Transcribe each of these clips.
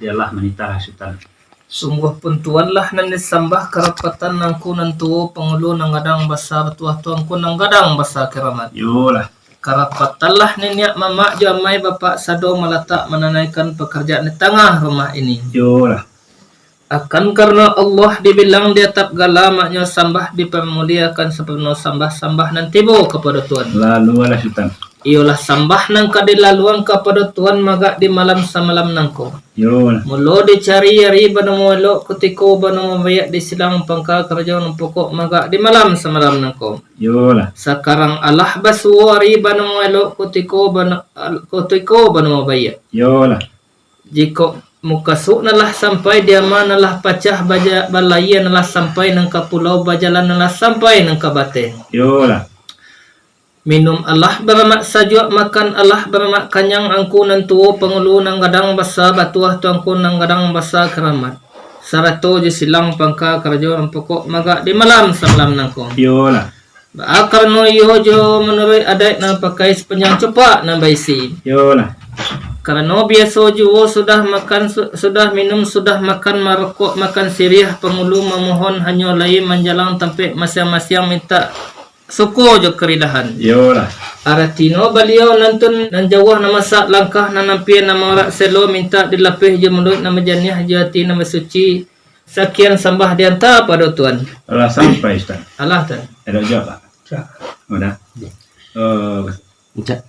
dialah menitah sultan. Sungguh pun tuanlah nan disambah kerapatan nangku nantu pengulu nangadang basa betuah tuanku nanggadang basa keramat. Yolah. Karapatanlah nenek mama jamai bapak sado meletak menunaikan pekerjaan di tengah rumah ini. Yolah. Akan karena Allah dibilang di atap gala maknya sambah dipermuliakan sepenuh sambah-sambah nan tibo kepada Tuhan. Lalu ala sultan. Ialah sambah nang kadilaluan kepada Tuhan maga di malam samalam nangko. Yolah. Mulo dicari yari banamo elok kutiko banamo bayak di silang pangka kerajaan pokok maga di malam samalam nangko. Yolah. Sekarang Allah basuari banamo elok kutiko banamo bayak. Yolah. Jika mukasuk nalah sampai diama nalah pacah baja balaya nalah sampai nang ka pulau bajalan nalah sampai nang ka bate. Yolah. Minum Allah beramak sajua makan Allah beramak kanyang angku nantuo pengulu nang gadang basa batuah tuangku nang gadang basa keramat. Sarato je silang pangka kerajaan pokok maga di malam samalam nangko. Yolah. Akar no yo jo menurut adat nang pakai sepanjang cepat nang baisi. Yolah. Karena biasa juo sudah makan sudah minum sudah makan marokok makan siriah pengulu memohon hanya lain menjalang sampai masing-masing minta suku jo keridahan. Yolah. Aratino beliau nantun nan jawah nama sak langkah nan nampian nama rak selo minta dilapih je mulut nama janiah jati nama suci. Sekian sambah dianta pada Tuhan. Allah sampai Ustaz. Allah Tuhan. Ada jawab Pak? Udah. Encak.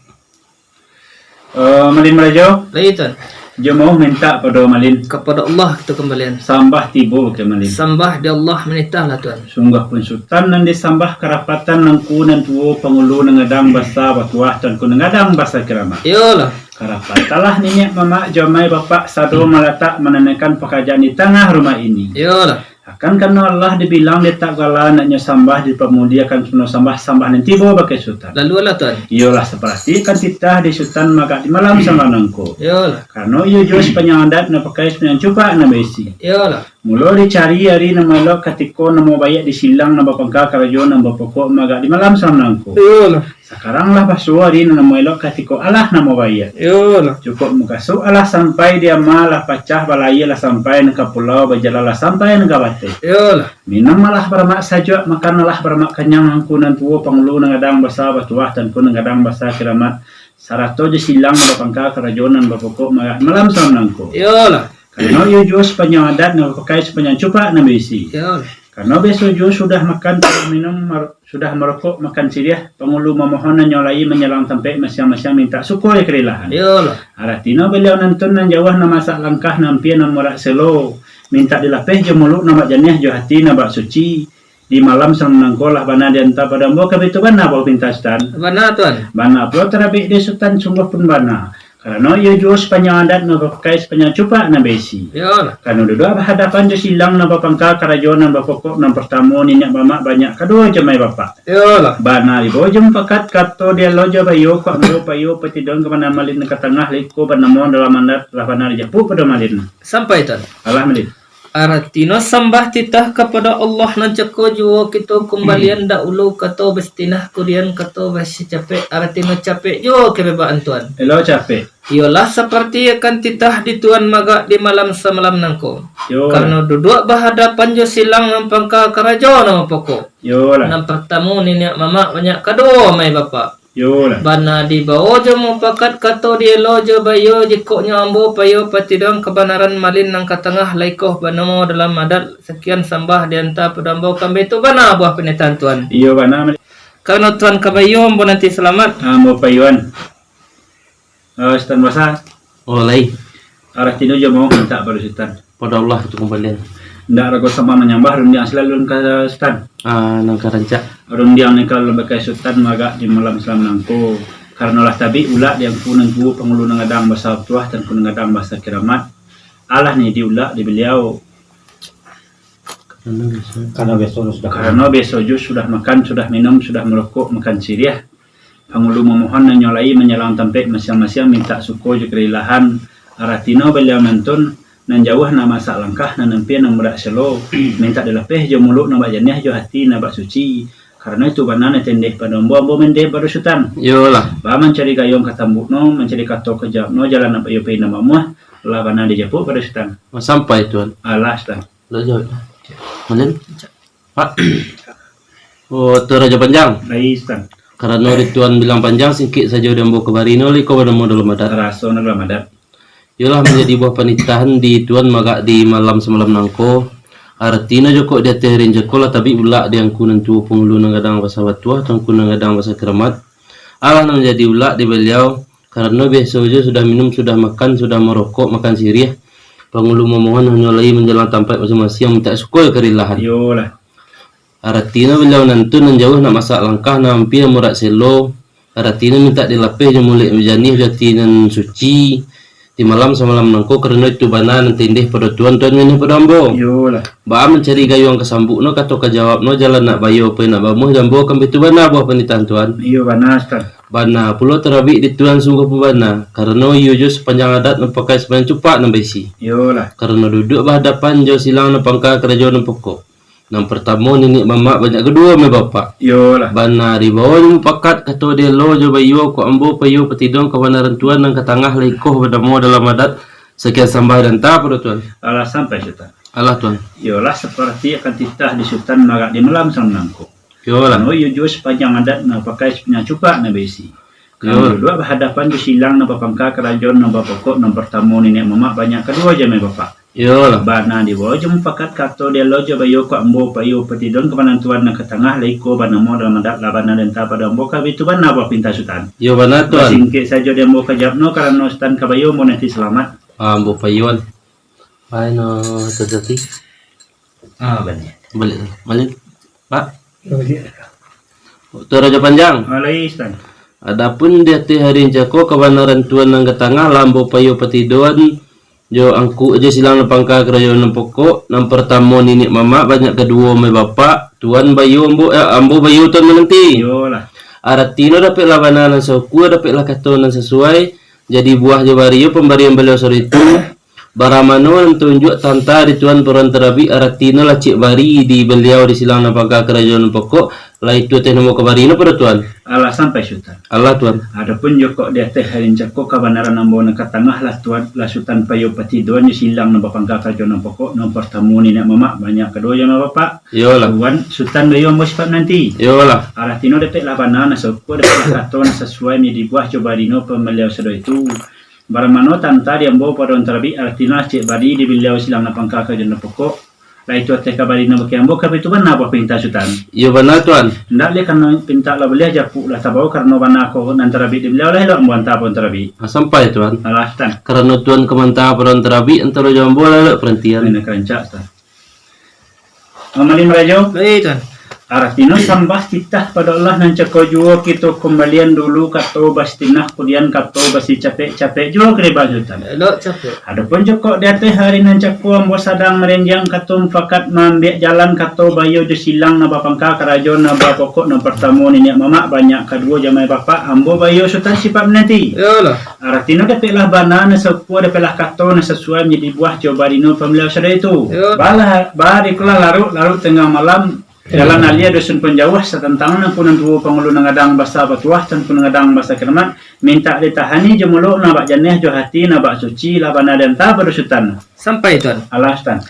Malin Melayu, Lagi Tuhan. dia mau minta pada Malin Kepada Allah kita kembalian. sambah tibo ke Malin. Sambah di Allah menitahlah Tuhan. Sungguh pun sultan nan disambah kerapatan nangku nan tuo pengulu nangadang basa batuah dan ku nangadang basa keramat. Iyalah. Karapatalah nenek mama jamai bapak sado meletak menanyakan pekerjaan di tengah rumah ini. Iyalah. Akan karena Allah dibilang dia tak gala naknya sambah dipermuliakan penuh sambah nan tibo bagai sultan. Lalu Allah Tuhan. Iyalah seperti kan titah di sultan maka di malam sama nangko. Iyalah. Karena ia jauh penyandat na pakai sepanjang cuba na besi. Iyalah. Mula dicari hari nama elok katiko nama bayak di silang nama pangka kerajaan nama pokok maga di malam sama nangko. Iyalah. Sekarang lah pasu hari nama elok katiko Allah nama bayak. Iyalah. Cukup mukasuk Allah sampai dia malah pecah balaya lah sampai ke pulau bajalalah sampai ke bate. Iyalah. Minum malah bermak saja makan malah bermak kenyang angku nan tuo panglu nangadang basa batuah dan ku nangadang basa keramat. Sarato je silang nama pangka kerajaan nama pokok maga malam sama nangko. Iyalah. Karena ia juga sepanjang adat nak pakai sepanjang cupa nak besi. Iyalah. Karena besok juga sudah makan, minum, sudah merokok, makan siriah, pengulu memohon dan nyolai menyelang sampai masing-masing minta syukur ya kerilahan. Iyalah. Aratina beliau nonton dan jawah nama sak langkah nampian nama morak selo minta dilapih je muluk nama janiah je hati nama suci di malam sama nangkolah bana dianta pada mbok kabe tu bana bawa pinta sultan. Bana Tuhan. Bana pula terabik di sultan sungguh pun bana. Karena ia juga sepanjang adat nak pakai sepanjang cupa na besi. Iyalah. Karena dua berhadapan je silang na bapangka kerajaan na bapokok na pertama ninyak bamak banyak kedua jemai bapak. Iyalah. Bana ibo jem pakat kato dia loja bayo kok ndo payo petidon ke mana malin ke tengah liko banamon dalam mandat lah bana japu pada malin. Sampai Tuhan. Allah malin. Aratino sambah titah kepada Allah nan ceko juo kita kembalian dahulu kato bestinah kurian kato basi capek aratino capek juo kebebaan Tuhan. Elo capek. Ialah seperti akan titah di Tuhan maga di malam semalam nangko. Yo. Karena duduk berhadapan jo silang nampangka kerajaan nama pokok. Yo lah. Nam pertama nenek mama banyak kedua mai bapak. Yo lah. Bana di bawah jo mupakat kato di elo jo bayo jikoknya ambo payo patidang kebenaran malin nang katengah laikoh banamo dalam adat sekian sambah dianta pedambau kambe tu bana buah penitan Tuhan. Iyo bana malin. Karena Tuhan kabayo ambo nanti selamat. Amo payuan. Sultan Basa. Oleh Aratino je mau minta pada sultan. pada Allah itu kembalian. Ndak ragu sama menyambah rundiang selalu ke sultan. Nang karancak. Rundiang ni kalau bekai sultan maga di malam selam nangko. Karena lah tabi ulah yang punan bu pengulu nangadang bahasa tuah dan ku nangadang bahasa keramat. Allah ni diulah di beliau. Karena besok sudah. Karena besok juga sudah makan, sudah minum, sudah merokok, makan siriah. Pengulu memohon dan nyolai menyelang tempat masing-masing minta suku je kerilahan. Aratino beliau nantun nan jauh nama sak langkah nan nempian nang berak selo minta dilapih je muluk nambak janiah je hati nambak suci. Karena itu banana tendeh pada ambo mendeh pada sultan. Yolah. Ba mencari gayung katambuk no, mencari kato kejap no, jalan apa yo pe nama muah. Lah bana dijapuk pada sultan. Sampai tuan. Alah sultan. Lo jawab. Malin. Pak. Oh, tu Raja Panjang. Lai sultan. Karena tuan bilang panjang sikit saja udah mau ke Barino liko pada modal madat. Raso na madat. Yolah menjadi buah panitahan di tuan magak di malam semalam nangko. Artina joko dia terin joko lah tapi ulak dia kunan tu pengulu nangadang bahasa batuah dan kunan nangadang bahasa keramat. Allah nang jadi ulak di beliau karena biasa saja sudah minum, sudah makan, sudah merokok, makan sirih. Pengulu memohon menyolai menjelang tampai masing-masing minta syukur kerilahan. Yolah. Aratina beliau nantu nan jauh nak masak langkah nampi murat selo. Aratina minta dilapih je mulik menjanih jati nan suci. Di malam semalam nangko kerana itu bana nan tindih pada tuan minum pada ambo. Yolah. Ba mencari gayung kesambuk no kato kajawab no jalan nak bayo pe nak bamuh jambo kan betu bana buah penitan tuan. Iyo bana sultan. Bana pulau terabik di tuan sungguh pembana karena iyo jo sepanjang adat mempakai sepanjang cupak nan besi. Yolah. Karena duduk berhadapan jo silang nan pangka kerajaan nan pokok. Yang pertama nenek mamak banyak kedua me bapak. Yolah. Bana di bawah ni pakat kato dia lo jo bayo ko ambo payo petidong ke bana rentuan nang ke tengah lekoh pada mo dalam adat sekian sambah dan ta pada tuan. Alah sampai sultan. Allah tuan. Yolah seperti akan titah di sultan magak di malam nangko. Yolah. Kalau yo jo sepanjang adat na pakai sepanjang cupak na besi. Kalau dua berhadapan di silang na papangka kerajaan na pokok na pertama nenek mamak banyak kedua je me bapak. Yolah. Bana di bawah jom pakat kato dia lojo bayo ko ambo payo petidon ke penantuan na ke tengah leiko bana mo dalam adat labana dan ta pada ambo ka itu bana buah pinta sultan. Yo bana tuan. Singkit saja dia ambo kajapno karena sultan ka bayo mo nanti selamat. Ambo payuan. Pai no terjadi. Benar. Balik. Pak. Tu Raja Panjang. Alai sultan. Adapun dia teh hari jako kebenaran tuan nang ke tengah lambo payo petiduan jo angku aja silang pangka kerajaan nang pokok nang pertama nenek mama banyak kedua me bapak tuan bayu ambo bayu tuan menanti. Yolah. Aratino dapat labanan nang soku dapat lah kato nang sesuai jadi buah jawario pemberian beliau sore itu baramano nang tunjuk tanta di tuan peron terabi Aratino lah cik bari di beliau di silang nang pangka kerajaan nang pokok lah itu teh namo kabarino pada tuan. Allah sampai sultan. Allah tuan. Adapun joko dia teh harin cako kabanaran ambo na katangah lah tuan lah sultan payo petiduan di silang na bapangka kerajaan nang pokok nang pertama ni nak mamak banyak kedua je bapak. Yolah. Tuan sultan bayo ambo sifat nanti. Yolah. Aratino dapat lah banana soko dapat lah katon sesuai mi dibuah coba dino pembeliau sedo itu. Baramano tanta dia ambo pada terabi Aratino cik bari di beliau silang na pangka kerajaan nang pokok. Lah itu teh kabari na baki ambo kabe tu bana buah pinta sultan. Yo benar tuan. Ndak le kan pinta lah beliau japu lah tabau karena bana ko antara bi beliau lah lo ambo anta pun terabi. Sampai tuan. Alah sultan. Karena tuan kemantah peron terabi antara jambo lah perhentian. Ini kerencak sultan. Amalin merajo. Baik tuan. Aratino sambah titah pada Allah nan cako juo kita kembalian dulu kato bastinah kemudian kato basi capek-capek juo kereba sultan. Elok capek. Adapun joko dia teh hari nan cako ambo sadang merenjang kato fakat mambiak jalan kato bayo je silang na bapangka kerajaan na pokok na pertama nenek mamak banyak kedua jamai bapak ambo bayo sultan sifat nanti. Yolah. Aratino dapat lah bana na sepuh dapat lah kato na sesuai menjadi buah coba dino pembeliau sada itu. Balah bariklah larut tengah malam jalan alia dusun penjauh setentangan punan tubuh pengulu nangadang basa batuah dan pun nangadang basa keramat minta ditahani jemuluk nabak janeh jo hati nabak suci labana dan ta berusutan. Sampai tuan. Allah sultan.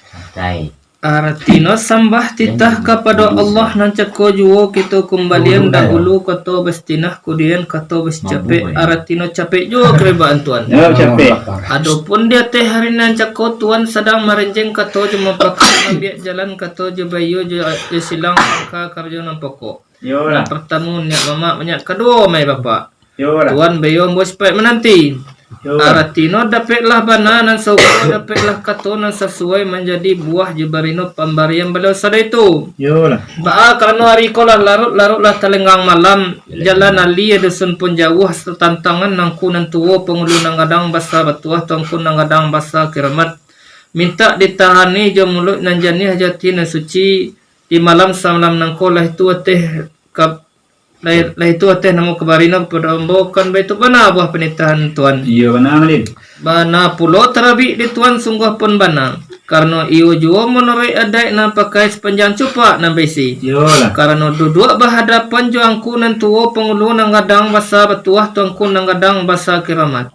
Aratino sambah titah kepada Allah nan cako juo kita kembalian dahulu kato bestinah kemudian kato bes capek Aratino capek juo kerebaan tuan. Ya capek. Adapun dia teh hari nan cako tuan sedang merenjeng kato cuma pakai ambil jalan kato je bayo je silang ka kerjaan pokok. Yolah. Pertama ni mama banyak kedua mai bapak. Yolah. Tuan bayo bos pai menanti. Yolah. Aratino dapatlah bananan sauka dapatlah katonan sesuai menjadi buah jebarino pemberian beliau sada itu. Yolah. Ba karena hari kolah larutlah telenggang malam jalan ali dusun pun jauh tantangan nang kunan tuwo pengulu nang gadang basa batuah tongkun nang gadang basa keramat minta ditahani jo mulut nan janih jati nan suci di malam samalam nang kolah itu teh lah itu teh namo kabarina pada ambokan betu bana buah penitahan tuan. Iya bana malin. Bana pulau terabi di tuan sungguh pun bana. Karena iyo jua menurut adai na pakai sepanjang cupak na besi. Yolah. Karena duduk berhadapan jo angku nan tuo pengulu nang gadang basa batuah tuangku nang gadang basa kiramat.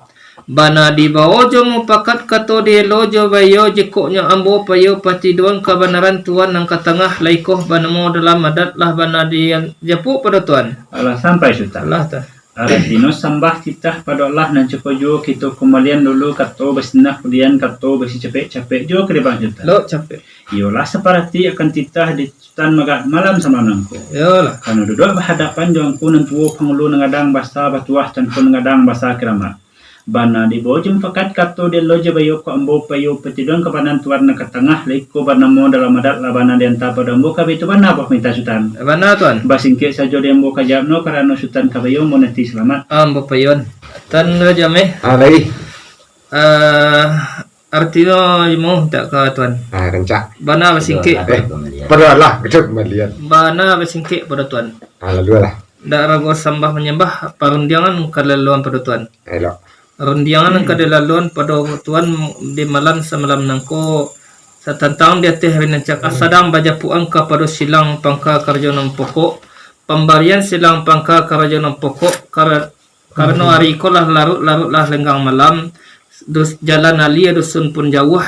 Bana di bawah jo mupakat kato di lo jo bayo jekoknya ambo payo patiduan kebenaran tuan nang katengah laikoh banamo dalam adat lah bana di japuk pada tuan. Allah sampai sudah. Allah ta. Artino sambah kita pada Allah dan cepojo kita kembalian dulu kato bersenah kemudian kato besi capek jo ke depan juta. Lo capek. Yolah seperti akan titah di hutan malam sama nangko. Yolah. Karena duduk berhadapan jo angku nan tuo pengulu nangadang basa batuah dan ku nangadang basa keramat. Bana di bawah fakat kato de loja bayo ko ambo payo petiduan kepanan tuan na katengah liko banamo dalam adat labana di anta pada ambo kabe itu bana apa minta sutan. Bana tuan. Basingke sajo di ambo kajabno karena sutan kabayo moneti selamat. Ambo payon. Tan jame. Lagi. Artino mo tak ka tuan. Rencak. Bana basingke. Padahal kecuk melihat. Bana basingke pada tuan. Lalu lah. Ndak rago sambah menyembah parundiangan kalaluan pada tuan. Elok. Rundiangan ang kadalalon pada tuan di malam semalam nangko sa tantang dia teh rinacak asadang baja puang ka pada silang pangka karjonom pokok pembarian silang pangka karjonom pokok karena hari ikolah larut-larutlah lenggang malam jalan alia dusun pun jauh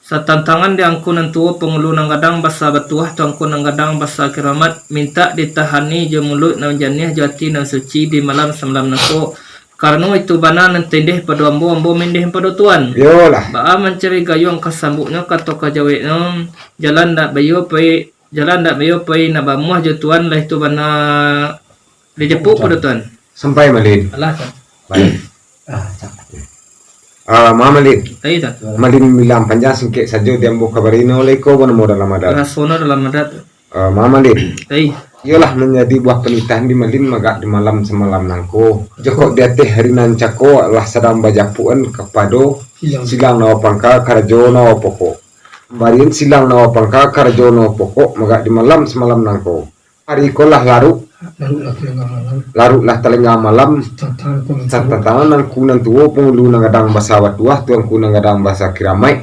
sa tantangan di angkunan tuo pengulu nang gadang basa batuah tu angkun nang gadang basa kiramat minta ditahani je mulut nang janih jati nang suci di malam semalam nangko. Karena itu bana nentendeh pada ambo mendeh pada tuan. Yolah. Baa mencari gayung kasambuknya kato kajawe jalan dak bayo pai na bamuah je tuan lah itu bana dijepuk pada tuan. Sampai malin. Alah tuan. Baik. Mamalin. Ai tak. Malin bilang panjang singkek saja diambo kabarino leko bono modal lamadat. Rasono dalam adat. Mamalin. Ai. Iyalah menjadi buah penitahan di malin magak di malam semalam nangko. Joko dia teh harinan cako lah sedang bajapuan kepada silang nawa pangka karajo nawa pokok. Barin silang nawa pangka karajo nawa pokok magak di malam semalam nangko. Hari kolah larutlah telengah malam. Tantangan nang kunan tuo pengulu nangadang basa watuah tuang kunan gadang basa kiramai.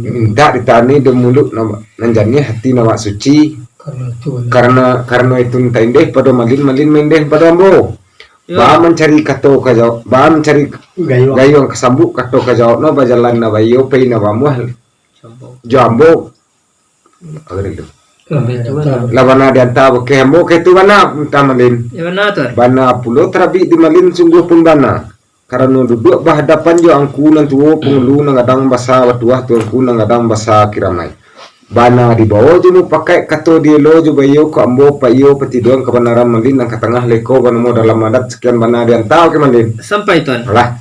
Minta ditani de mulut nanjani hati nawa suci. Karena itu entah pada malin mendeh pada ambo. Ba mencari kato kajau, ba mencari gayung kesambuk kato kajau no bajalan na bayo pay na bamuah. Jambo. Agar itu. Labana dianta ke ambo ke tu bana tamalin. Ya benar tuan. Bana pulo terabi di malin sungguh pun bana. Karena duduk berhadapan jo angku nan tuo pengulu nangadang basa watuah tu angku nangadang basa kiramai. Bana di bawah jumu pakai kato di lo jo bayo ko ambo payo petiduan kebenaran malin nang katengah leko banamo dalam adat sekian bana diantau ke malin. Sampai tuan. Alah.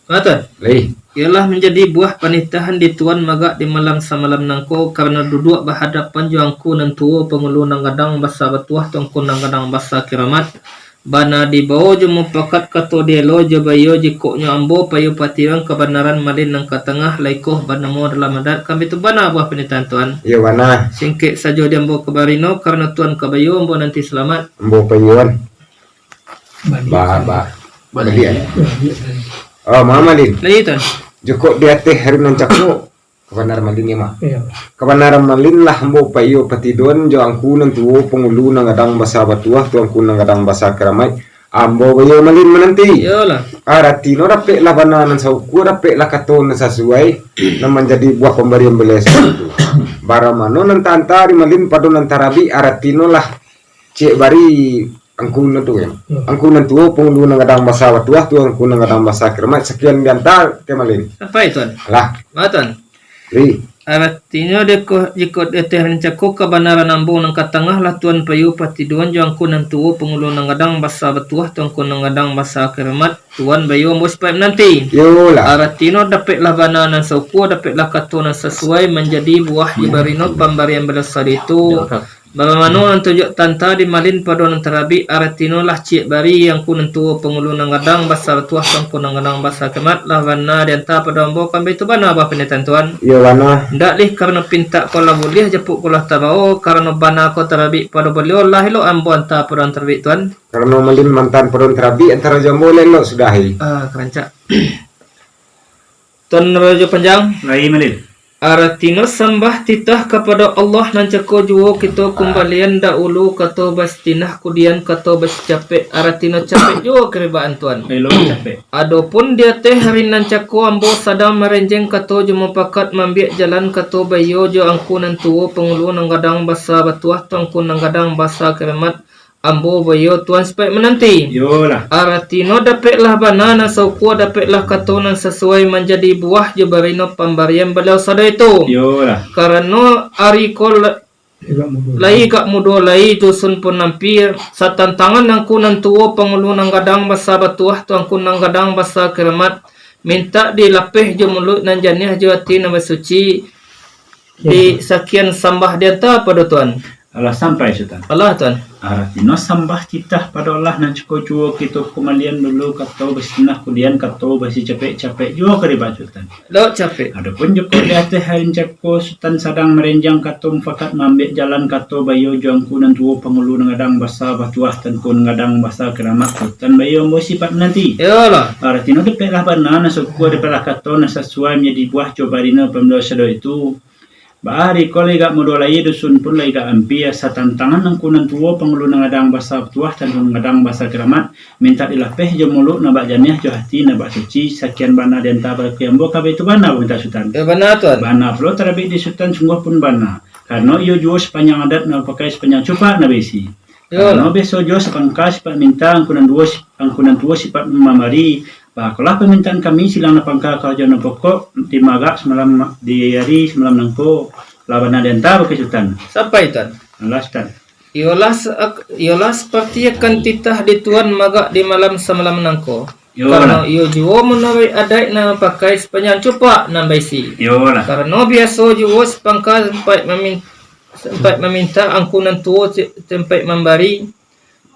Tuan. Lei. Ialah menjadi buah panitahan di tuan magak di malam samalam nangko karena duduk berhadapan juangku nan tuo pengulu nang gadang basa batuah tuangku nang gadang basa kiramat. Bana di bawah jumu pakat kato di lo jo bayo jikoknya ambo payo patiwan kebenaran malin nang katengah laikoh banamo dalam adat kami tu bana buah penitahan tuan. Iya bana. Singkek saja di ambo kebarino karena tuan kabayo ambo nanti selamat. Ambo payuan. Ba. Balian. Oh, mamalin. Lagi tuan. Joko dia teh hari nan cakno. Kebenaran malin ya mah. Kebenaran malin lah ambo payo patiduan jo angku nan tuo pengulu nang gadang basa batuah tu angku nang gadang basa keramai. Ambo bayo malin menanti. Iyalah. Aratino rape lah bana nan sauku rape lah kato nan sesuai nan menjadi buah pemberian beles itu. Baramano nan tantari malin padu nan tarabi aratino lah cek bari angku nan tu ya. Angku nan tuo pengulu nang gadang basa batuah tu angku nang gadang basa keramai sekian diantar ke malin. Sampai tuan. Lah. Tuan. Li. Artinya jikot eteh rencako kebenaran ambo nang katengah lah tuan payu patiduan juangku nan tuo pengulu nang gadang basa batuah tuangku nang gadang basa keramat tuan bayu ambo supaya nanti. Yolah. Artinya dapat lah bana nan sauku dapat lah kato nan sesuai menjadi buah ibarino pemberian belasar itu. Bagaimana nan tujuk tanta di malin pada nan terabi artino lah cik bari yang ku nan tuo pengulu nang gadang basa batuah tuangku nang gadang basa keramat lah bana dianta pada ambo kambe tu bana apa penetapan tuan. Iya bana. Ndak lih karena pinta kola boleh jepuk kola tabao karena bana ko terabi pada beliau lah lo ambo anta pada terabi tuan. Karena malin mantan peron terabi antara jambo lelo sudahi. Keranca. Tuan Raja Panjang. Lagi malin. Artino sembah titah kepada Allah nan ceko juo kita kembalian dahulu kato bas tinah kudian kato bas capek artino capek juo keribaan tuan. Elo capek. Adapun dia teh hari nan ceko ambo sadang merenjeng kato jumo pakat mambiak jalan kato bayo jo angku nan tuo pengulu nang gadang basa batuah tangku nang gadang basa keremat ambo bayo tuan supaya menanti. Yolah. Artino dapatlah banana sauku dapatlah katonan sesuai menjadi buah jebarino pemberian beliau sada itu. Yolah. Karena ari kol lai kak mudo lai dusun pun nampir satantangan nang kunan tuo pengulu nang gadang basa batuah tuang kunang gadang basa keramat minta dilapeh jo mulut nan janih jo hati nama suci di sakian sambah dianta pada tuan. Allah sampai Sultan. Allah tuan. Artino sambah kita pada Allah nan cukup juo kita kemalian dulu katau besinah kudian katau basi capek-capek juo keribat Sultan. Lo capek. Adapun joko di atas harin ceko Sultan sadang merenjang katau fakat mambek jalan katau bayo juangku nan tuo pengulu ngadang basa batuah tenku ngadang basa keramat Sultan bayo mo sifat nanti. Yalah. Artino depeklah banana suku depeklah katau na sesuai menjadi buah cobarina pemelo sedo itu. Bahari kolega modolai dusun pun laiga ampia satantangan nang kunan tuo pengulu nangadang basa tuah dan nangadang basa keramat minta dilapeh jo mulut nabak janiah jo hati nabak suci sakian bana dan tabal kiambo kabe itu bana minta Sultan. Bana tuan. Bana pula terabi di Sultan sungguh pun bana. Karena iyo juo sepanjang adat na pakai sepanjang cupa na besi. Karena beso jo sepangka sifat minta angkunan tuo sifat memamari. Bakulah permintaan kami silang napangka kerja na pokok di magak semalam di hari semalam nangko lawan dan tahu ke Sultan. Sampai tuan. Allah Sultan. Iolah seperti akan titah di tuan magak di malam semalam nangko. Yolah. Karena iyo juo menawi adai na pakai sepanjang cupa na baisi. Yolah. Karena biasa juo sepangka sempat meminta angkunan tuo tempat memberi.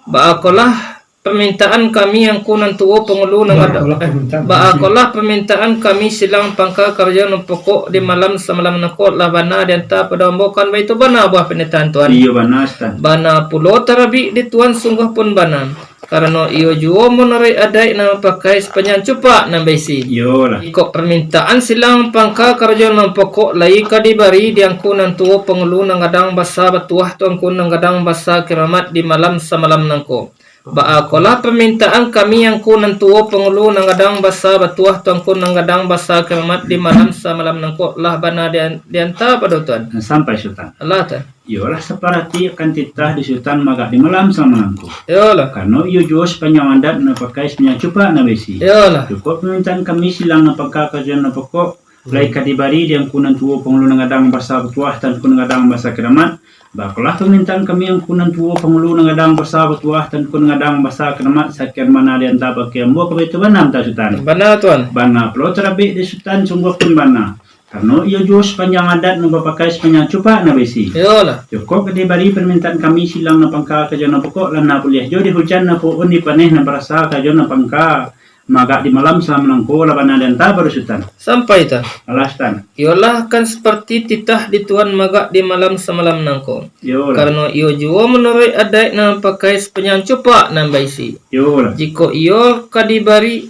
Baakolah permintaan kami yang kunan tuo pengulu baakolah permintaan kami silang pangka kerja no pokok di malam semalam nakot lah bana dan ta pada ambokan itu bana buah penitaan tuan. Iyo bana Sultan. Bana pulo terabi di tuan sungguh pun bana. Karena iyo juo menarik adai nama pakai sepanjang cupa na besi. Yolah. Ikut permintaan silang pangka kerja no pokok lai kadibari di angkunan tuo pengulu nangadang basa batuah tu angkun nangadang basa keramat di malam semalam nangko. Baakolah permintaan kami yang kunan tuo pengulu nangadang basa batuah tuangkun nangadang basa keramat di malam semalam nangko lah bana dianta pada tuan. Sampai Sultan. Allah tuan. Yolah separati akan titah di Sultan magak di malam sama nangko. Yolah. Karena iyo juo sepanjang adat na pakai sepanjang cupa na besi. Yolah. Cukup permintaan kami silang na pangka kerja na pokok lai kadibari yang kunan tuo pengulu nangadang basa batuah dan kun nangadang basa keramat. Bakulah permintaan kami yang kunan tuo pengulu nangadang basa batuah dan kun nangadang basa keramat sakian mana di antara pakiambo kabe itu bana ta Sultan. Bana tuan. Bana pelo terabi di Sultan sungguh pun bana. Karena ia jual sepanjang adat nu pakai sepanjang cupa na besi. Yolah. Cukup kadibari permintaan kami silang na pangka kerja na pokok lan na boleh jo di hujan na puun di paneh na berasa kerja na pangka magak di malam selama nangko laban dan ta baru Sultan. Sampai tuan. Allah Sultan. Yolah kan seperti titah di tuan magak di malam semalam nangko. Yolah. Karena iyo juo menurut adai na pakai sepanjang cupa na baisi. Yolah. Jika iyo kadibari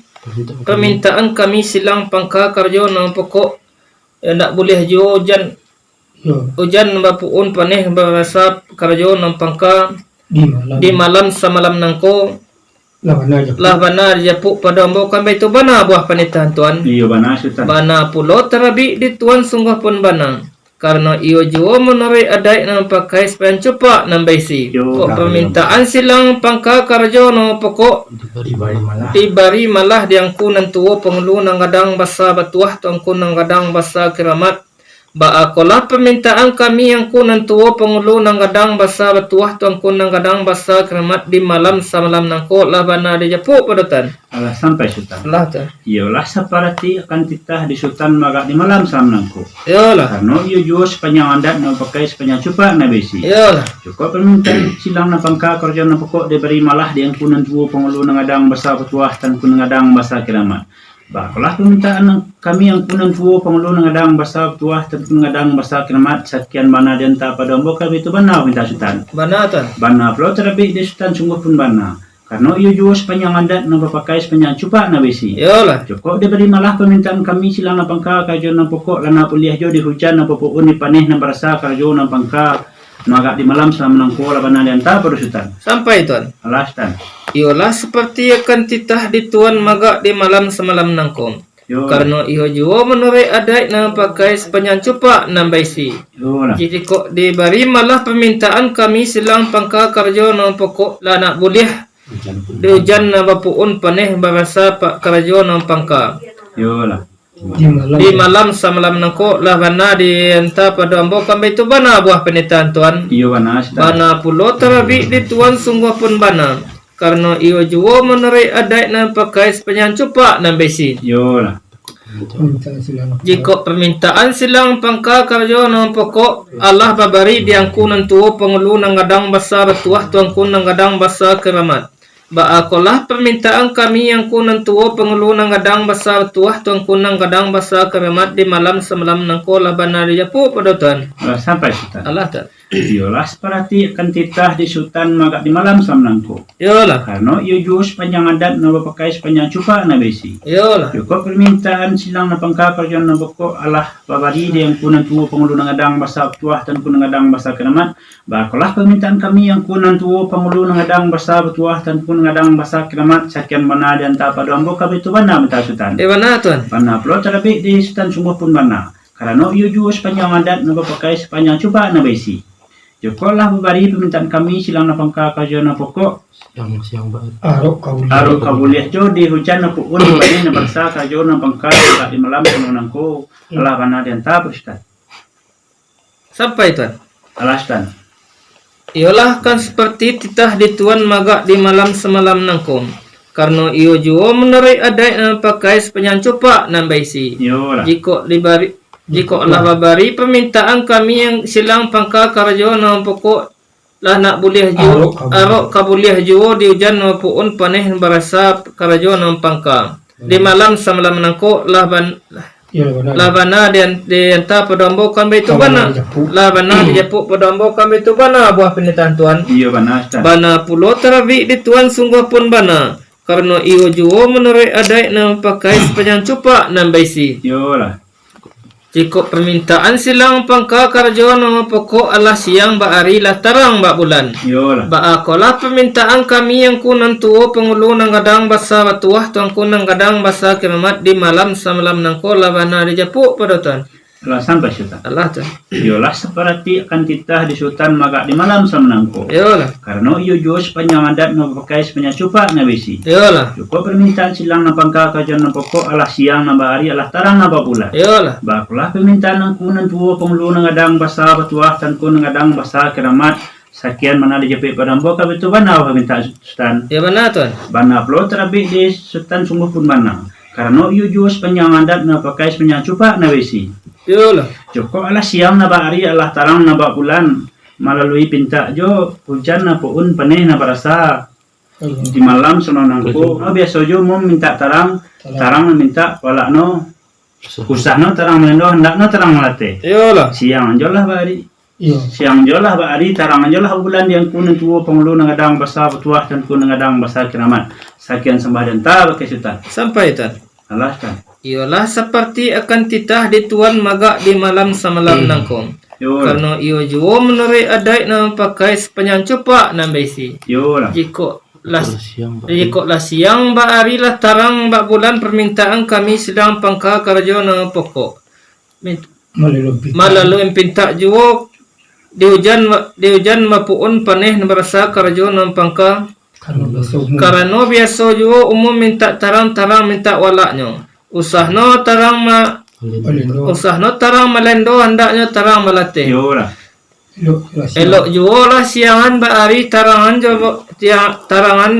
permintaan kami silang pangka kerja na pokok nak boleh jo hujan bapuun paneh berasa kerja na pangka di malam semalam nangko lah bana japuk pada ambokan itu bana buah panitan tuan. Iyo bana Sultan. Bana pulo terabi di tuan sungguh pun bana. Karena iyo juo menarik adai na pakai sepanjang cupa na baisi. Kok permintaan silang pangka kerja no pokok dibari malah diangku nantuo pengulu nangadang basa batuah tuangku nangadang basa keramat. Baakolah permintaan kami yang kunan tuo pengulu nangadang basa batuah tuangku nangadang basa keramat di malam semalam nangko lah bana di japuk padotan. Allah sampai Sultan. Allah tuan. Iyalah separati akan titah di Sultan magak di malam sama nangko. Iyalah. Karena iyo jual sepanjang adat na pakai sepanjang cupa na besi. Iyalah. Cukup permintaan silang na pangka kerja na pokok diberi malah di angkunan tuo pengulu nangadang basa batuah dan kunangadang basa keramat. Bakulah permintaan kami yang kunan tuo pengulu nangadang basa batuah dan kunangadang basa keramat sekian bana dan ta pada ombo kami itu bana minta Sultan. Bana tuan. Bana pula terapi di Sultan sungguh pun bana. Karena iyo jua sepanjang adat na papakai sepanjang cupa na besi. Iyalah. Joko diberi malah permintaan kami silang na pangka kajo na pokok lana puliah jo di hujan na popuun ni paneh na berasa kajo na pangka magak di malam selama nangko laban alianta perusutan. Sampai tuan. Alastan. Iyalah seperti akan titah di tuan maga di malam semalam nangkom. Yo. Karena iyo jua menurai adat na pakai sepanjang cupa nambai si. Yo lah. Jadi kok diberi malah permintaan kami silang pangka karjo na pokok lana buliah di hujan na bapuun paneh barasa pak karjo na pangka. Yo lah. Di malam samalam nangko lah bana di enta pada ambo kami itu bana buah penitaan tuan. Iyo alastan. Bana pulo terabi di tuan sungguh pun bana. Karena iyo juo menerai adat na pakai sepanjang cupa nan besi. Yo lah. Jika permintaan silang pangka karjo na pokok Allah babari diangku nan tuo pengulu nang gadang basa batuah tuangku nang gadang basa keramat. Baakolah permintaan kami yang kunan tuo pengulu nang gadang basa batuah tuangku nang gadang basa keramat di malam semalam nangko labana di japu pada tuan. Sampai sultan. Allah tuan. Iyolah seperti akan titah di sultan magak di malam samnangko. Iyalah. Karena iyo jua sepanjang adat na papakai sepanjang cupa na besi. Iyalah. Joko permintaan silang na pangka karjan na boko Allah babari di yang kunan tuo pengulu nang gadang basa batuah dan kunang gadang basa keramat. Bakolah permintaan kami yang kunan tuo pengulu nang gadang basa batuah dan kunang gadang basa keramat sakian bana dan ta pada ambo kabe tu bana mata sultan. Bana tuan. Bana pula terlebih di sultan sungguh pun bana. Karena iyo jua sepanjang adat na papakai sepanjang cupa na besi. Joko lah memberi permintaan kami silang na pangka kajo na pokok Siang banget. arok kabuliah jo di hujan na puun di bani na bersa kajo na pangka di malam penunangko Allah bana dan ta Ustaz. Sampai tuan. Alastan. Iyalah kan seperti titah di tuan maga di malam semalam nangkom. Karena iyo juo menerai adat na pakai sepanjang cupa nan baisi. Yo lah. Jika Allah babari permintaan kami yang silang pangka karjo na pokok lah nak boleh juo arok kabuliah juo di hujan na puun paneh barasa karjo na pangka. Di malam samalam nangko lah bana di enta padombo kami itu bana. Lah bana di japuk padombo kami itu bana buah penitaan tuan. Iyo bana Ustaz. Bana pulo terabi di tuan sungguh pun bana. Karena iyo juo menerai adat na pakai sepanjang cupa nan baisi. Yo lah. Jika permintaan silang pangka karjo na pokok Allah siang baari lah tarang ba bulan. Yo lah. Baakolah permintaan kami yang kunan tuo pengulu nang gadang basa batuah tuangku nang gadang basa keramat di malam samalam nangko labana di japuk pada tuan. Allah sampai sultan. Allah tuan. Iyolah seperti akan titah di sultan magak di malam samnangko. Iyalah. Karena iyo jua sepanjang adat na papakai sepanjang cupa na besi. Iyalah. Joko permintaan silang na pangka kajo na pokok Allah siang na bahari Allah tarang na babulan. Iyalah. Bakulah permintaan ng kunan tuwo pengulu ng adang basa batuah tan kun ng adang basa keramat sakian mana di jepe padambo kabe tu bana permintaan sultan Ya benar tuan. bana plo terabi di sultan sungguh pun bana karena iyo jua sepanjang adat na pakai sepanjang cupa na besi. Iyalah. Joko Allah siang na bahari Allah tarang na babulan melalui pinta jo hujan na puun paneh na barasa di malam sononangko biasa jo mau minta tarang minta wala no kusahno terang melendo hendakno terang melate. Iyalah. Siang anjolah bari. Iya. Siang anjolah bari tarang anjolah bulan yang kunen tuwo pengulu nang adang basa betuah dan kunen ngadang basa keramat. Sakian sembah dan ta bake sultan. Sampai tuan. Alaskan. Iyalah seperti akan titah di tuan maga di malam samalam nangkong. Yo. Karena iyo juo menerai adat na pakai sepanjang cupa nan baisi. Yo lah. Jika Siang lah siang ba ari lah tarang ba bulan permintaan kami sedang pangka karjo na pokok. Malalu pinta juo di hujan mapuun paneh na barasa karjo na pangka. Karena biasa juo umum minta tarang minta walaknya. Usahno tarang malendo hendaknya tarang malate. Yo lah. Elok juo lah siangan ba ari tarangan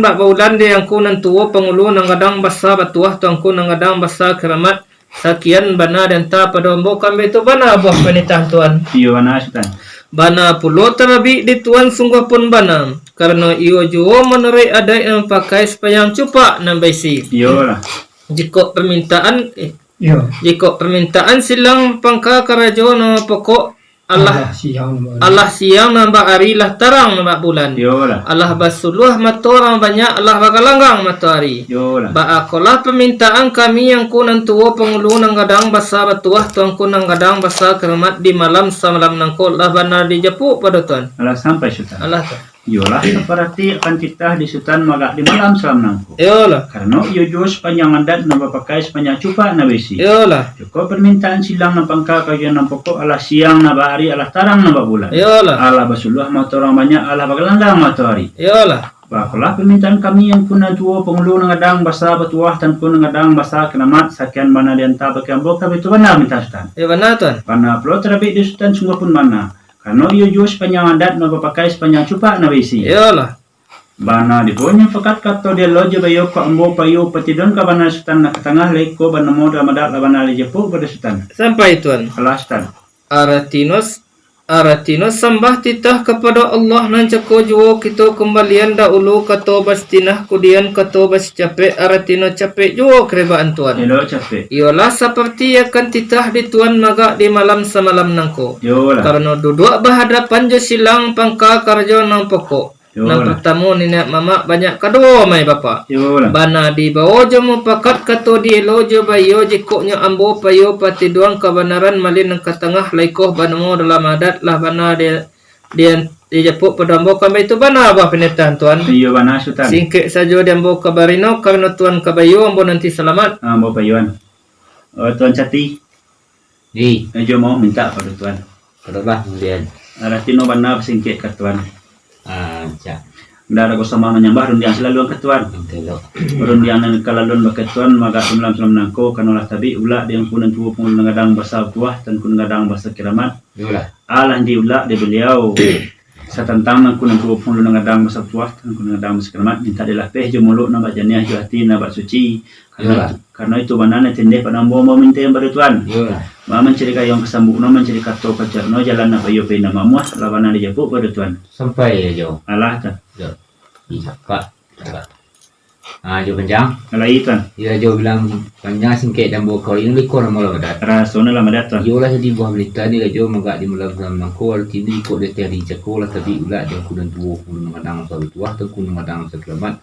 ba bulan di yang kunan tuo pengulu nang gadang basa batuah tuangku nang gadang basa keramat sakian bana dan ta padombo kami itu bana buah penitah tuan. Yo bana sultan. Bana pulo terabi di tuan sungguh pun bana karena iyo juo menerai adat yang pakai sepanjang cupa nan baisi. Yo lah. Jika permintaan silang pangka karajo na pokok Allah siang nambah hari lah terang nambah bulan. Yolah. Allah basuluh matorang banyak Allah bagalanggang matahari. Yolah. Baakolah permintaan kami yang kunan tuwo pengulu nang gadang basa batuah tuang kunang gadang basa keramat di malam samalam nangko lah banar di japu pada tuan. Alah sampai sutan. Allah tuan. Yolah seperti akan kita di sutan magak di malam salam nangko. Yolah. Karena yo jo sepanjang adat nambah pakai sepanjang cupa na besi. Yolah. Joko permintaan silang na pangka kajian na pokok alah siang na bahari alah tarang na bulan. Yolah. Allah basuluh motorang banyak Allah bagalandang matahari. Yolah. Bakulah permintaan kami yang kuna tuo pengulu nangadang basa batuah dan kuna nangadang basa kenamat sakian mana dianta bakian boka betu benar minta sutan. Ya benar tuan. Pana pelo terabik di sutan sungguh pun mana. Karena iyo jo sepanjang adat na pakai sepanjang cupa na besi. Yolah. Bana di punya fakat kato dia loja bayo ko ambo payo patidon ka bana sutan na katangah leko bana mo ramadat la bana le jepo pada sutan. Sampai tuan. Kelastan. Aratinos sembah titah kepada Allah nan cako juo kita kembalian dahulu kato bastinah kudian kato bas capek aratino capek juo kerebaan tuan. Elo capek. Ialah seperti akan titah di tuan maga di malam semalam nangko. Yolah. Karena duduk berhadapan je silang pangka karjo nang pokok. Nang Yolah. pertama nenek mama banyak kedua mai bapa. Yolah. Bana di bawah je mupakat kato di elo je bayo je koknya ambo payo pati duang kebenaran malin nang katengah laikoh banamo dalam adat lah bana dia japuk pada ambo kami itu bana apa penetan tuan. Iyo bana sutan. Singkek saja di ambo kabarino karena tuan kabayo ambo nanti selamat. Ambo payuan. Tuan Cati. Di, Ajo mau minta pada tuan. berapa kemudian? Aratino bana singkek ke tuan. Cak, Dara ko sama menyembah rundiang selalu ang ketuan. telo. Rundiang nan kalalon baketuan maga sumlam nangko kanolah tabi ula yang kunan tuo pun nangadang basa tuah dan kun nangadang basa kiramat. Yolah. Allah di ula de beliau sa tentang nan kunan tuo pun nangadang basa tuah dan kun nangadang basa kiramat minta dilah peh jo mulut na bajaniah jo hati na suci. Karena itu banana tende pada ambo minta yang bertuan. Yolah. Mama mencari kayong kesambuk no mencari kato kacarno jalan na payo pe na mamuah lawan na japuk bertuan. Sampai ya jo. Allah ta. Jo. Iya, Pak. Jo panjang. Allah tuan. Iya jo bilang panjang singket dan bawa kau ini lekor malam adat. Rasona lah madat tuan. Yolah jadi buah berita ni jo magak di malam sama nangko artinya ikut dia tiari cakol tapi ulah dia kudan tuo kun mengadang sawi tuah tu kun mengadang sekelamat.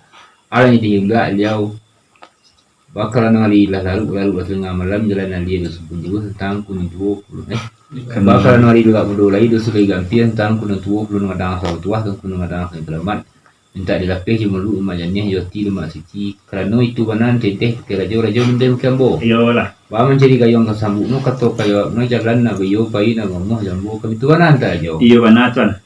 Ala ni dia ulah liau bakal nali lah lalu tengah malam jalan ali dia sepun juga tentang kun tuo bakal nali juga bodoh lagi dosa lagi ganti tentang kun tuo kun mengadang sawi tuah tu kun mengadang sekelamat. Minta dilapih je malu umajannya yoti lemak suci kerana itu banan teteh ke rajo mendem kambo. Iyalah. Ba mencari gayong kesambuk no kato kayo no jalan na bayo pai na ngomoh jambu kami tu banan ta jo. Iyo bana tuan.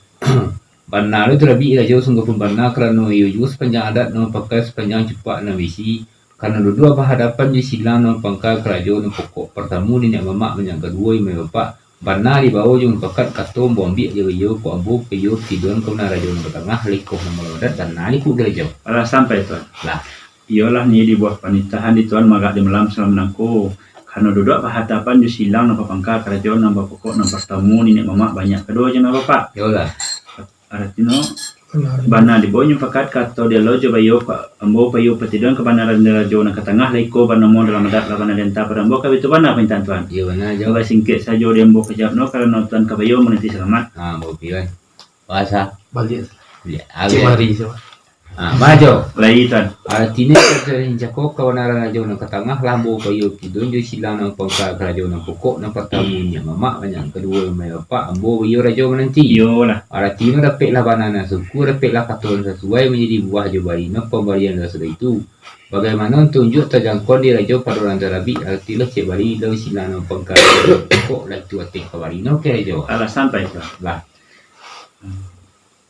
Banna lu terabi rajo sungguh pun banna kerana iyo juga sepanjang adat no pakai sepanjang cepat na bisi karena dua berhadapan di silang no pangkal kerajo no pokok pertama ni nak mamak banyak kedua mai bapak Banna di bawah yung pakat katom bombi je yo ko ambu ke yo tidon ko na rajo ng tengah liko na maladat dan nani ku gereja. Alah sampai tuan. Lah, Iyalah ni di buah panitahan di tuan magak di malam salam nangko. Karena duduk berhadapan di silang napa pangka kerajaan napa pokok napa tamu ni mamak banyak kedua je na bapak. yolah. Artino bana di bawah yung pakat kato dia lojo bayo ka ambo payo patidon ke bana rajo na katengah liko bana mo dalam adat laban denta pada ambo ka bitu bana pintan tuan. Yo na jo. Jawa singkit saja dia ambo kejap no karena tuan kabayo menanti selamat. Mau pian. Bahasa Balik. ya. Cimari semua. Majo. Lai tuan. Artinya kerajaan Jakob kawanan raja ng katangah lambo kayo tidon yung sila ng pangka kerajaan ng pokok ng pertama niya mama banyak kedua may apa ambo iyo raja menanti. Iyalah. Artinya dapat labanan na suku dapat lah katuan sesuai menjadi buah jabari ng pemberian dasar itu. Bagaimana tunjuk terjangkau di raja pada orang terabi artinya cebari dalam sila ng pangka pokok lah itu atik kawari no ke raja. Alah sampai tuan. Lah.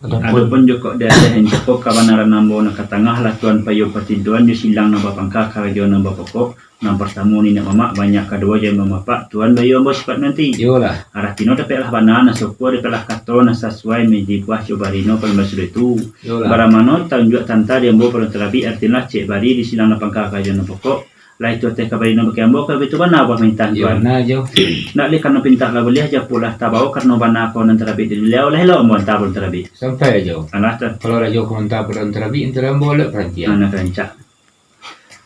Adapun joko dia yang joko kabanaran nambo na katangah lah tuan payo patiduan di silang namba pangka kerajaan namba pokok nampak tamu ni nak mamak banyak kedua je mamapak tuan bayo ambo sifat nanti. Yolah. Arah tino dapat lah banana suku dapat lah kato na sesuai menjadi buah cobarino pada masa itu. Yolah. Baramano tunjuk tanta dia ambo pada terabi artinya cek bari di silang namba pangka kerajaan namba pokok. Lah itu teh kabarino bagi ambo ka betu bana apa minta tuan. Yolah jo. Nak le karena pinta lah boleh aja pula tabau karena bana ko nan terabi di beliau lah lo ambo tabul terabi. Sampai raja. Alah tuan. Kalau raja komentar pada terabi antara boleh perhatian. Anak rancak.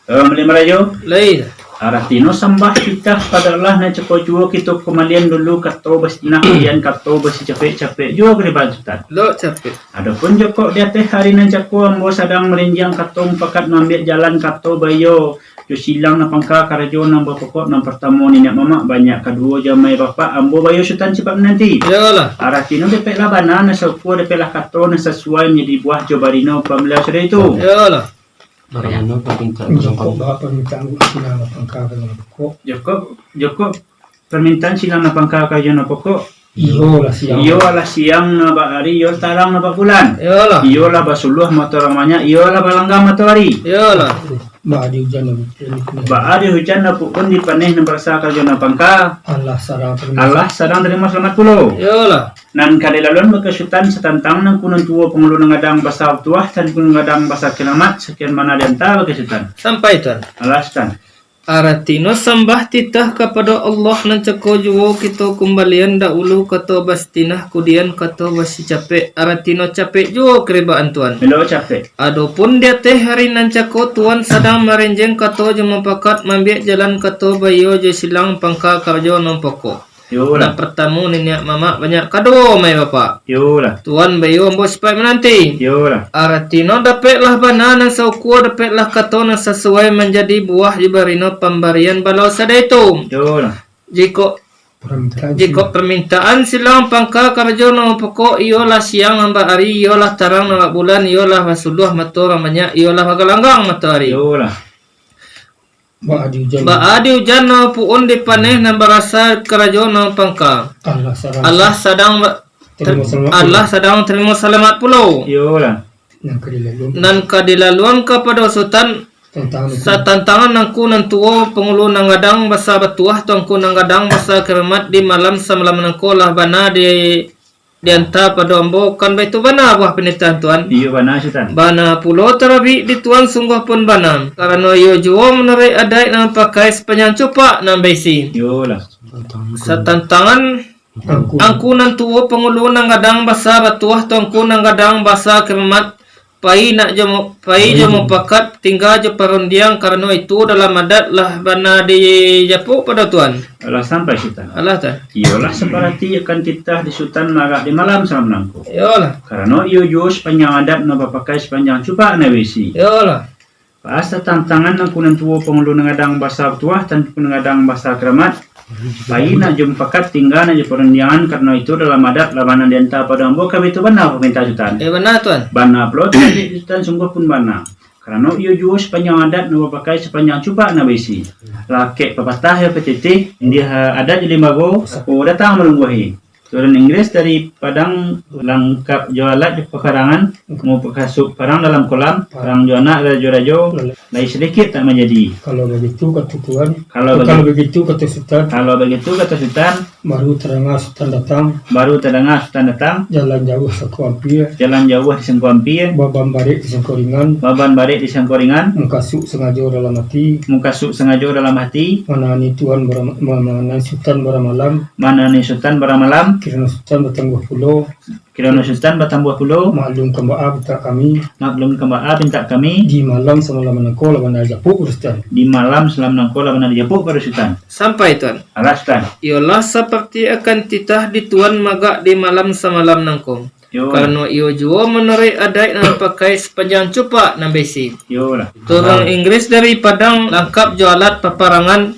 Melayu. Lain. Aratino sambah kita pada Allah na ceko juo kita kemalian dulu kato bastinah kemudian kato basi capek-capek juo kri bantutan. Lo capek. Adapun joko dia teh hari nan ceko ambo sedang merenjang kato pakat ngambil jalan kato bayo jo silang na pangka karajo nang bapokok nang pertama ni nak mama banyak kedua jamai bapa ambo bayo sutan cepat nanti. Yalah. Aratino depek lah bana na sapu depek lah kato na sesuai menjadi buah jo barino pamela sudah itu. Yalah. Bagaimana permintaan Joko ba permintaan sila na pangkawan ng pokok. Joko permintaan silang na pangka karajo na pokok. Iyo lah siya. Iyo ala siang na bahari, iyo tarang na bakulan. Yalah. Iyo la basuluh motor ramanya, iyo la balanggam matahari. Yalah. Ba di hujan na bitin. Baari hujan na pukun di paneh na berasa karjo na pangka. Allah sarang Allah sedang terima selamat pulau. Yalah. Nan kadelalon berkesutan setantang nang kunun tuwo pengulu nangadang basa tuah dan kunun ngadang basa kelamat sekian mana dianta berkesutan. Sampai tuan. Allah stan. Aratino sambah titah kepada Allah nan ceko juo kita kembalian dahulu kata bastinah kudian kata basi capek. Aratino capek juo keribaan tuan. Melo capek. Adapun dia teh hari nan ceko tuan sedang merenjeng kata je mempakat mambiak jalan kata bayo je silang pangka karjo non pokok. Yo Nak lah. pertama nenek mama banyak kado mai bapak. Yo lah. Tuan bayo ambo sepai menanti. Yo lah. Aratino dapatlah bana nang sauku dapatlah kato nang sesuai menjadi buah jibarino pemberian balau sada itu. Yo lah. Jika permintaan silang pangka karjo nang pokok ialah siang hamba hari ialah tarang nang bulan ialah masuluh mato ramanya ialah magalanggang matahari. Yo lah. ba di hujan. Ba adi hujan nang puun di paneh nang berasa karjo nang pangka. Allah sarang. Allah sedang terima selamat pulau. Yo lah. Nang kadilalun. Nan kadilaluan kepada sultan Tentang sa tantangan nangku nan tuo pengulu nang gadang basa batuah tuangku nang gadang basa keramat di malam semalam nangku lah bana di anta pada ambo kan baitu bana buah penitan tuan. Iyo bana sutan. Bana pulau terabi di tuan sungguh pun bana. Karena yo juo menarik adai nang pakai sepanjang cupak nang besi. Yo lah. Sa tantangan angku nan tuo pengulu nang gadang basa batuah tuangku nang gadang basa keramat. Pai jomo pakat tinggal je perundiang karena itu dalam adat lah bana di Japu pada tuan. Allah sampai sutan. Allah ta. Iyalah seperti akan titah di sultan marak di malam salam nangku. Yalah. Karena iyo jo sepanjang adat na pakai sepanjang cupak na besi. Yalah. Pas tantangan nang kunan tuwo pengulu nangadang basa tuah dan nangadang basa keramat. Bayi nak jumpakat tinggal na je perundiangan karena itu dalam adat labana dianta pada ambo kami itu bana peminta sultan. Benar tuan. Bana plot di sultan sungguh pun bana. Karena iyo jo sepanjang adat na pakai sepanjang cupak na besi. Laki pepatah ya petiti dia adat jadi mago aku datang melungguhi. Turun Inggris dari Padang lengkap jualat di pekarangan mau kasuk parang dalam kolam parang juana rajo-rajo lagi sedikit tak menjadi. kalau begitu kata tuan. Kalau begitu kata sultan. Kalau begitu kata sultan Baru terdengar sultan datang. baru terdengar sultan datang Jalan jauh saku ampir. jalan jauh di Sengkuampir Babam barik di Sengkoringan. baban barik di Sangkoringan Mengkasuk sengaja dalam hati. mukasuk sengaja dalam hati Mana ni tuan mana sultan beramalam. mana ni sultan beramalam Kirana sultan bertangguh pulau. kirana sultan bertambah pulau Maklum kembaa kita kami. maklum kembaa minta kami Di malam semalam menengkol lawan Japu sultan. di malam selam nangkola benar dijapuk pada sultan. Sampai tuan. Alas sultan. Ialah seperti akan titah di tuan magak di malam semalam nangkong. Yo Karena iyo juo menarik adai nang pakai sepanjang cupak nang besi. yo lah. Turun Inggris dari Padang lengkap jualat peperangan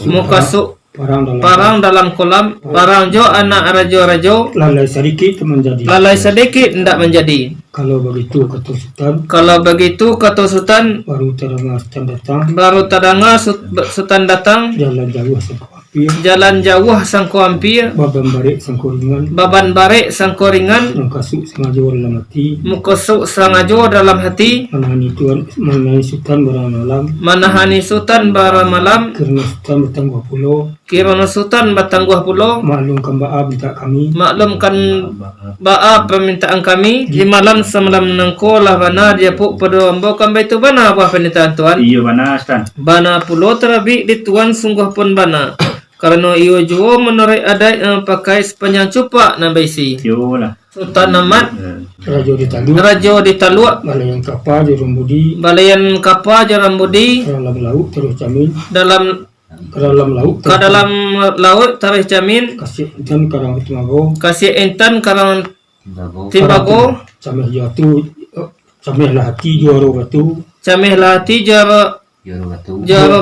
mukasuk parang dalam kolam parang jo anak rajo-rajo Lalai sedikit menjadi. lalai sedikit hendak menjadi. Kalau begitu kata sultan. Kalau begitu kata sultan Baru terdengar sultan datang. baru terdengar sultan datang Jalan jauh saku ampir. jalan jauh sangko ampir Babam barik Sengkoringan. baban barek sangkoringan Mengkasuk sengaja dalam hati. mukasuk sangajo dalam hati Manahani tuan mengenai sultan beramalam. manahani sultan bara malam Kerana sultan bertangguh pulau. kirana sultan batangguh pulau Maklum kembaa minta kami. maklumkan ba'a permintaan kami di malam semalam nangko lah bana dia puk pada ambo kambai tu bana apa permintaan tuan Iyo bana sultan. bana pulau terabi di tuan sungguh pun bana karena iyo juo menarik adai pakai sepanjang cupak na besi Yo lah. Sultan Ahmad Rajo di Talu, Rajo di Taluk, Balayan Kapal di Rumbudi, Balayan Kapa Jarambudi, dalam laut terus jamin, dalam ke dalam laut ke dalam laut tarikh jamin, kasih dan karang tumago, kasih intan karang timbago, sampai jatuh, sampai lah hati juara batu, camih lati jaro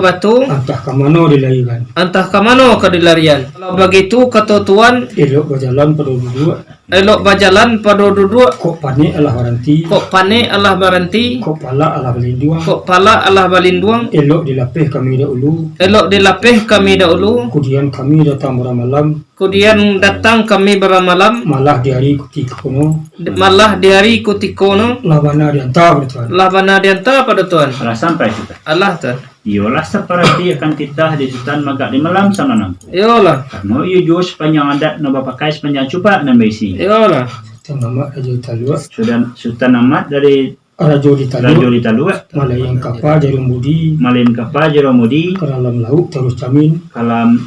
batu, entah ke mana dilarikan. antah kamano kadilarian. Kalau begitu kata tuan, Elok berjalan pada dua, elok bajalan pada duduk, kok panik Allah waranti, kok pane Allah baranti, kok pala Allah berlindung, kok pala Allah balinduang, elok dilapih kami dahulu, elok dilapih kami dahulu, kemudian kami datang malam, kemudian datang kami beramalam, malah di hari ketika kono, malah di hari kutikono, lawana diantar bertuan. labana dianta pada tuan. Alah sampai kita. Allah tuan. Yolah seperti akan titah di Sultan Magak di malam sama nang. Yolah, Karena iyo jo sepanjang adat no bapakai sepanjang cupa na besi. yolah. Nama Rajo di Talu, Sudah Sultan Ahmad dari Rajo di Rajo Talu, di Taluk, Malayang Kapal Jarum Budi, Malin Kapa Jeromudi, ke dalam laut terus jamin,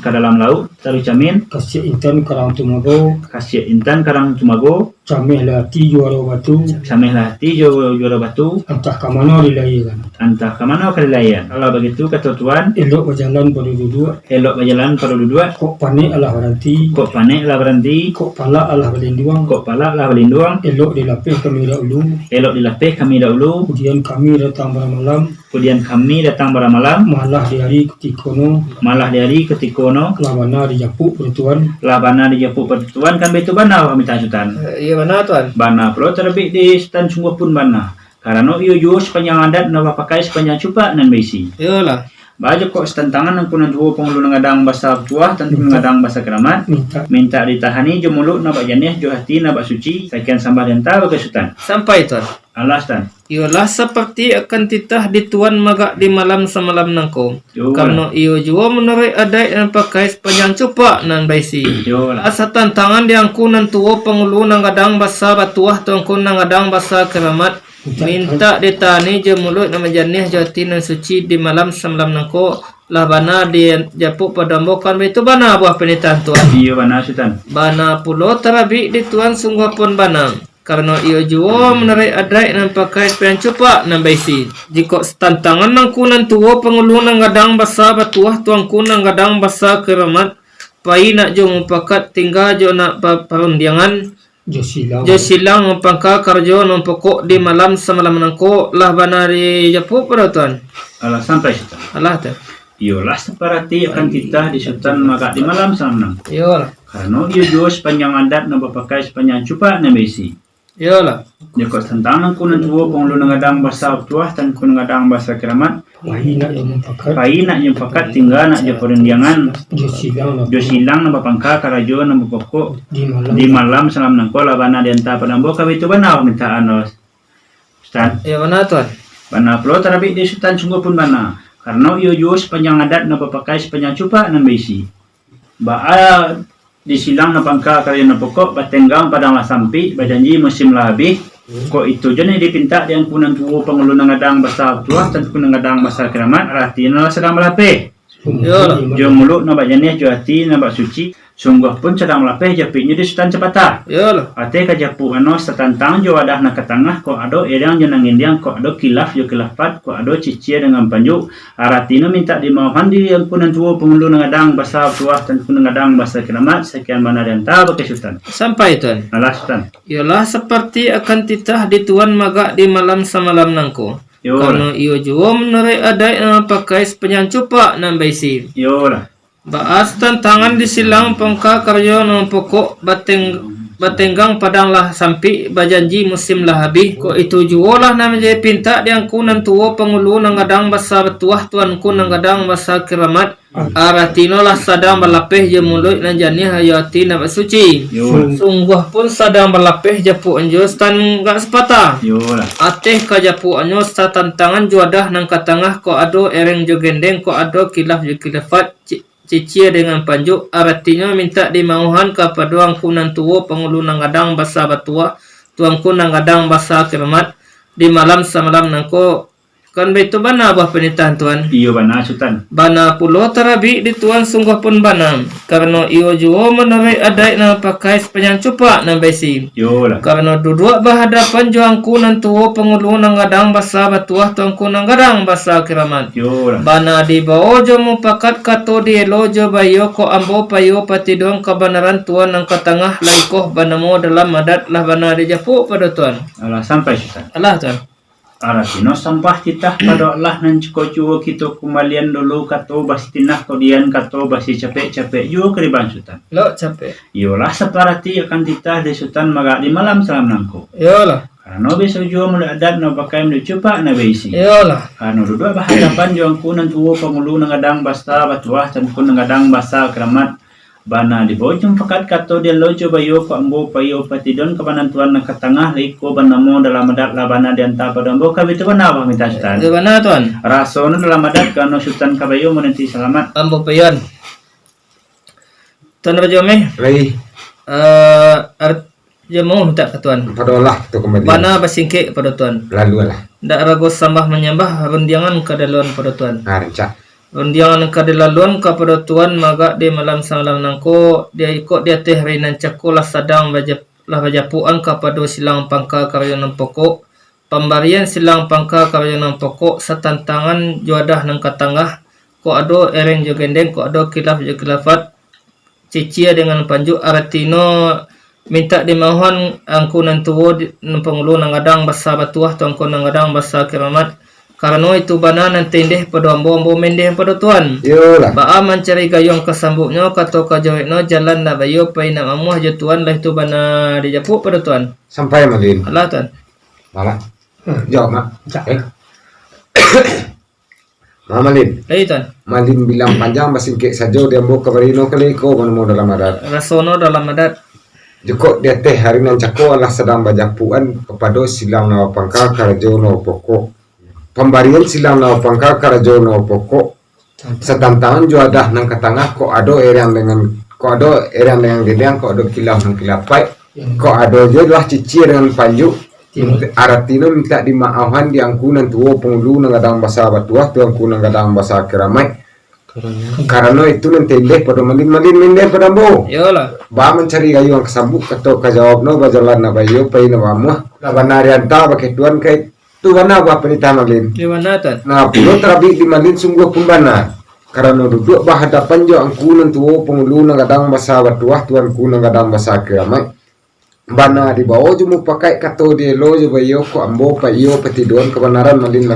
ke dalam laut taruh camin, kasih intan karang tumago, kasih intan karang tumago, camih lati juara batu, sameh hati juara batu, entah ke mana dilarikan. antah ke mana kalilayan. Kalau begitu kata tuan, Elok berjalan pada dua, elok berjalan pada dua, kok panik Allah waranti, kok panik lah berhenti, kok pala Allah berlindung, kok pala lah berlindung, elok dilapih kami dahulu, elok dilapih kami dahulu, kemudian kami datang malam, kemudian kami datang pada malam, malah di hari ketikono, malah di hari ketikono, lawana dijapuk bertuan, labana di Japu Pertuan kan betul bana kami tajutan. Iya mana tuan? Bana pro terlebih di stan sungguh pun bana. Karena iyo jo sepanjang adat na pakai sepanjang cupa nan besi. Yolah. Baja kok stan tangan nang punan dua pengulu ngadang bahasa tua tentu ngadang bahasa keramat. Minta ditahani jo mulut na bajaneh jo hati na bak suci. Sekian sambah dan tahu ke sultan. Sampai tuan. Allah stan. Yolah seperti akan titah di tuan magak di malam semalam nangko. Yo. Karena iyo jua menurut adat yang pakai sepanjang cupa nan baisi. Yo lah. Asa tantangan di angku nan tuwo pengulu nang gadang basa batuah tuangku nang gadang basa keramat. Minta ditani je mulut nama janih jati nan suci di malam semalam nangko. Lah bana di japuk padambokan itu bana buah penitan tuan. Iyo bana sultan. Bana pulo terabi di tuan sungguh pun bana. Karena iyo juo menarik adai nan pakai sepian cupa nan baisi. Jika tantangan nang kunan tuwo pengulu nang gadang basa batuah tuangku nang gadang basa keramat. Pai nak jo mupakat tinggal jo nak perundiangan. Jo silang mempangka karjo non pokok di malam semalam nangko lah bana di japu pada tuan. Allah sampai sultan. Allah tu. Iyolah seperti akan kita di Sultan Magak di malam sama. Yolah. Karena iyo jo sepanjang adat na pakai sepanjang cupa na besi. Yolah. Jika tantangan kunan tuwo pengulu ngadang bahasa tuah dan kun ngadang bahasa keramat. Wahi nak yang pakai, Pai nak nyempakat tinggal nak je perundiangan. Jo silang na bapangka karajo na bapokok di malam salam nangko labana dianta padambo kawi tu bana minta anos. Ustaz, Ya mana tuan? bana plo terabi di sultan sungguh pun bana. Karena iyo jo sepanjang adat na pakai sepanjang cupa nan besi. Ba di silang na pangka karajo na pokok batenggang padang lah sampi bajanji musim lah habis. Kok itu je ni dipinta di angkunan tuwo pengulu nangadang bahasa tuah dan kun nangadang bahasa keramat artinya lah sedang melapih. Jo mulut na bajaneh jo hati na bak suci sungguh pun sedang melapih japiknya di sultan cepatah. Yolah. Ate ka japu ano setantang jo wadah na ketengah ko ado edang jenang indiang ko ado kilaf jo kilafat ko ado cicia dengan panjuk artinya minta dimauhan di angkunan tuwo pengulu nangadang bahasa tuah dan kun nangadang bahasa keramat sekian mana dan tahu ke sultan. Sampai tuan. Allah sultan. Yolah seperti akan titah di tuan magak di malam semalam nangko. Yo Karena iyo juo menarik adai yang pakai sepanjang cupa nan baisi. lah. Baas tantangan di silang pangka karyo non pokok batenggang padang lah sampi bajanji musim lah habis. Ko itu juo lah namanya pinta di angkunan tuwo pengulu nang gadang basa betuah tuanku nang gadang basa keramat. Aratino lah sadang berlapih je mulut nan jani hayati na suci. Sungguh pun sadang berlapih japu anjo stan gak sepatah. lah. Ateh ka japu anjo sta tantangan juadah nang katangah ko ado ereng jo gendeng ko ado kilaf jo kilafat cicia dengan panjuk artinya minta dimauhan kepada angkunan tuwo pengulu nang gadang basa batua tuangku nang gadang basa keramat di malam semalam nangko Kan begitu bana buah penitahan tuan. Iyo bana sultan. Bana pulo tarabi di tuan sungguh pun bana. Karena iyo juo menarik adai na pakai sepanjang cupak na besi. Yo lah. Karena duduk berhadapan joangku nan tuo pengulu nang gadang basa batuah tuangku nang gadang basa kiramat. Yo lah. Bana di bawah jo mupakat kato di lojo bayo ko ambo payo patidong kabanaran tuan nang katangah laikoh banamo dalam madat lah bana di japu pada tuan. Alah sampai sultan. Allah tuan. Arapino sampah kita pada Allah nan cuko kita kembalian dulu kato basi tinah kodian kato basi capek-capek yo keriban sultan. Lo capek. Yolah separati akan titah di sultan maga di malam salam nangko. Yolah. Karena besok jual mulai adat no pakai mulai cupak na besi. Yolah. Karena duduk berhadapan juang kunan tuwo pengulu nangadang basta batuah dan kun nangadang basa keramat. Bana di bojong fakat kato dia lojo bayo ko ambo payo patidon kabanan tuan nak katangah liko banamo dalam adat labana di anta pada ambo kabitu bana apa minta sultan. Di mana tuan? Rasono dalam adat kano sultan kabayo menanti selamat. Ambo payon. Tuan Raja Meh. Lai Jamu minta ke tuan. pada Allah tu kembali. Bana basingke pada tuan. Lalu lah. Ndak ragu sambah menyambah rundiangan kedaluan pada tuan. Rencak. Rundiangan kedaluan kepada tuan maga di malam salam nangko dia ikut dia teh rinan cakulah sadang bajapuan kepada silang pangka karyawan pokok. Pembarian silang pangka karyawan pokok setantangan juadah nang katangah ko ado ereng jo gendeng ko ado kilaf jo kilafat cicia dengan panju artino minta dimahuan angku nan tuwo pengulu nang gadang basa batuah tuangku nang gadang basa kiramat karena itu bana nan tindih pada ambo mendeh pada tuan. Yo lah. Baa mencari gayung kesambuknya kato kajawetno jalan na bayo pai na mamuh je tuan lah itu bana dijapuk pada tuan. Sampai malin. Allah tuan. Malah. Jawab mak. Malin. Lai tuan. Malin bilang panjang basingke saja dia mau kabarino kali ko mau dalam adat. Rasono dalam adat. Joko dia teh hari nan cako Allah sedang bajapuan kepada silang nawa pangka karajono pokok. Pembarian silang nawa pangka karajono pokok. Setantangan juadah nang katangah ko ado erang dengan gedang ko ado kilau nang kilapai. Ko ado je lah cici dengan panju. Aratino minta dimaahan di angkunan tuwo pengulu nang gadang basa batuah tu angkunan gadang basa keramai. Karena itu nanti leh pada malin mendeh pada bo. Yolah. Ba mencari gayu yang kesambuk atau kajawab no bajalan na bayo pai na bamuh. Na banarian ta bakai tuan kai tu bana ba penita malin. Di mana tuan? Na pulo terabi di malin sungguh pun bana. Karena duduk berhadapan jo angkunan tuwo pengulu nang gadang basa batuah tuan kunang gadang basa keramai. Bana di bawah jumu pakai kato di lo jo bayo ko ambo payo petiduan kebenaran malin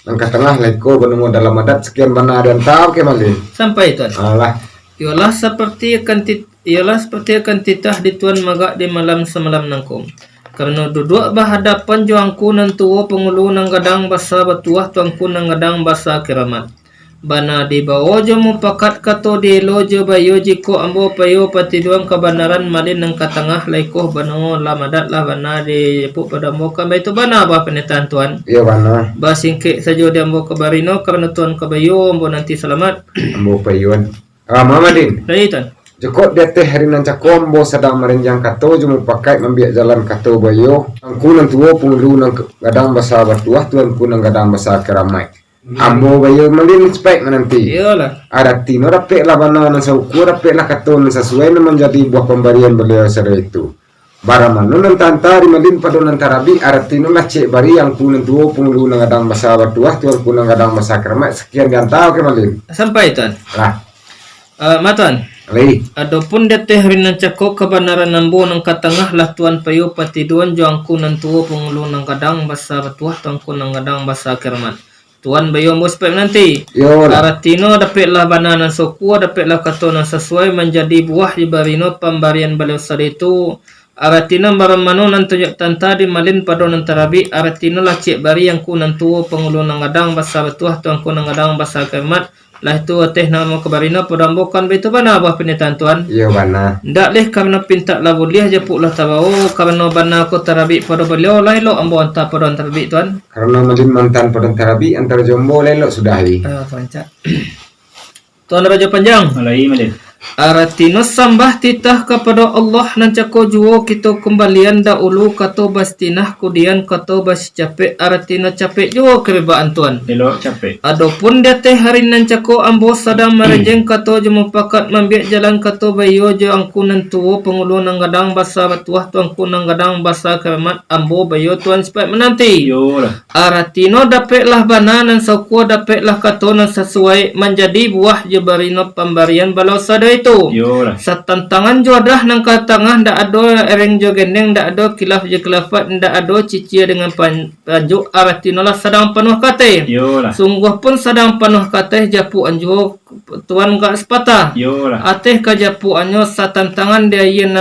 nang katengah leko benemu dalam adat sekian bana dan tahu ke malin. Sampai tuan. Alah. Ialah seperti akan titah di tuan maga di malam semalam nangkum. Karena duduk berhadapan joangku nan tuwo pengulu nang gadang basa batuah tuangku nang gadang basa kiramat. Bana di bawah jo mupakat kato di lojo bayo jiko ambo payo patiduang kebenaran malin nang katangah laikoh bano lamadat lah bana di puk pada muka itu bana apa penetahan tuan. Iya bana. Basingke saja di ambo kabarino karena tuan kabayo ambo nanti selamat. Ambo payuan. Mama din. Lai tuan. Joko dia teh hari nan cakombo sedang merenjang kato jumu pakai membiak jalan kato bayo. Angku nan tuwo pengulu nang gadang basa batuah tuan ku nang gadang basa keramai. Ambo bayo malin spek nanti. Iyalah. Aratino rapek lah bana nan sauku rapek lah kato nan sesuai nan menjadi buah pemberian beliau sore itu. Baramano nan tantari malin pada nan tarabi aratino lah cek bari yang ku nan tuwo pengulu nang gadang basa batuah tuan ku nang gadang basa keramai sekian gantau ke malin. Sampai tuan. Lah. Matuan. Lai. Adapun dia teh rinan cakok kebenaran nambo nang katangah lah tuan payo patiduan joangku nan tuwo pengulu nang gadang basa batuah tuangku nang gadang basa keramat. Tuan bayo mo spek nanti. Yo. Aratino dapatlah bananan soku dapatlah kato nan sesuai menjadi buah di barino pembarian beliau itu. Aratino baramano nan tunjuk tanta di malin pada nan tarabi aratino lah cek bari yang ku nan tuwo pengulu nang gadang basa batuah tuangku nang gadang basa keramat. Lah itu teh nama kebarino pedambokan begitu bana buah penetahan tuan. Iya bana. Ndak leh karena pinta lah boleh je puk lah tabau karena bana ko tarabi pada beliau lain lo ambo anta pada tarabi tuan. Karena malin mantan pada terabi antara jombo lelok sudah li. Panca. Tuan Raja Panjang. Malai malin. Aratino sambah titah kepada Allah nan cako juo kita kembalian dahulu kato bastinah kudian kato bas capek aratino capek juo keribaan tuan. Elok capek. Adapun dia teh hari nan cako ambo sadang merenjeng kato je mempakat mambiak jalan kato bayo je angku nan tuo pengulu nang gadang basa batuah tuangku nang gadang basa keramat ambo bayo tuan sepat menanti. Yo lah. Aratino dapatlah bana nan sauko dapatlah kato nan sesuai menjadi buah je barino pembarian balau sada itu. Yo lah. Satantangan jodah nang katangah ndak ado ereng jo gendeng ndak ado kilaf je kilafat ndak ado cicia dengan panjuk aratino lah sedang penuh kate. Yo lah. Sungguh pun sedang penuh kate japu anjo tuan gak sepatah. Yo lah. Ateh ka japu anyo satantangan dia yen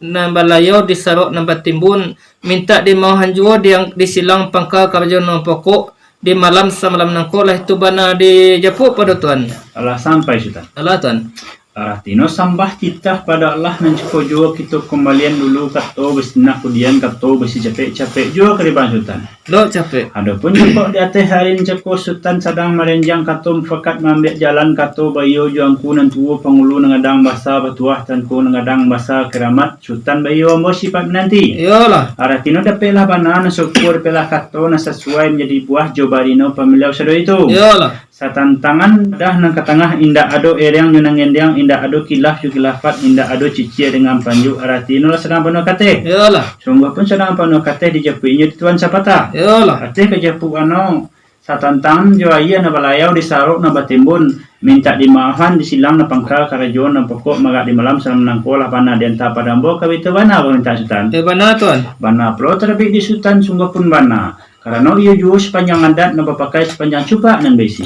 nambalayau disarok nambah timbun minta di mau hanjuo dia disilang pangka karjo no pokok di malam semalam nangko lah itu bana di japu pada tuan. Allah sampai sudah. Allah tuan. Aratino sambah titah pada Allah nan cuko jua kita kembalian dulu kato besinah kudian kato besi capek jua keriban sultan. Lo capek. Adapun joko di atas hari ini cuko sultan sedang merenjang kato fakat mengambil jalan kato bayo juangku nan tuwo pengulu nengadang basa batuah tanku nengadang basa keramat sultan bayo ambo sifat nanti. Iyalah. Aratino dapelah banana syukur pelah kato na sesuai menjadi buah jobarino pemilau sado itu. Iyalah. Satantangan dah nang katangah indak ado ereng nyunang endang indak ado kilaf ju kilafat indak ado cicia dengan panju aratino lah sedang penuh kate. Iyalah. Sungguh pun sedang penuh kate dijapuinya di tuan sapata. Iyalah. Ate kejapu ano satantangan jo iya na balayau disarok na batimbun minta dimaafan disilang na pangkal karajon na pokok maga di malam salam nang kolah bana denta padambo kawitu bana minta sultan. Bana tuan. Bana plo terbit di sultan sungguh pun bana. Karena ia juga sepanjang adat na pakai sepanjang cupa nan besi.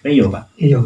Ayo pak. Iya.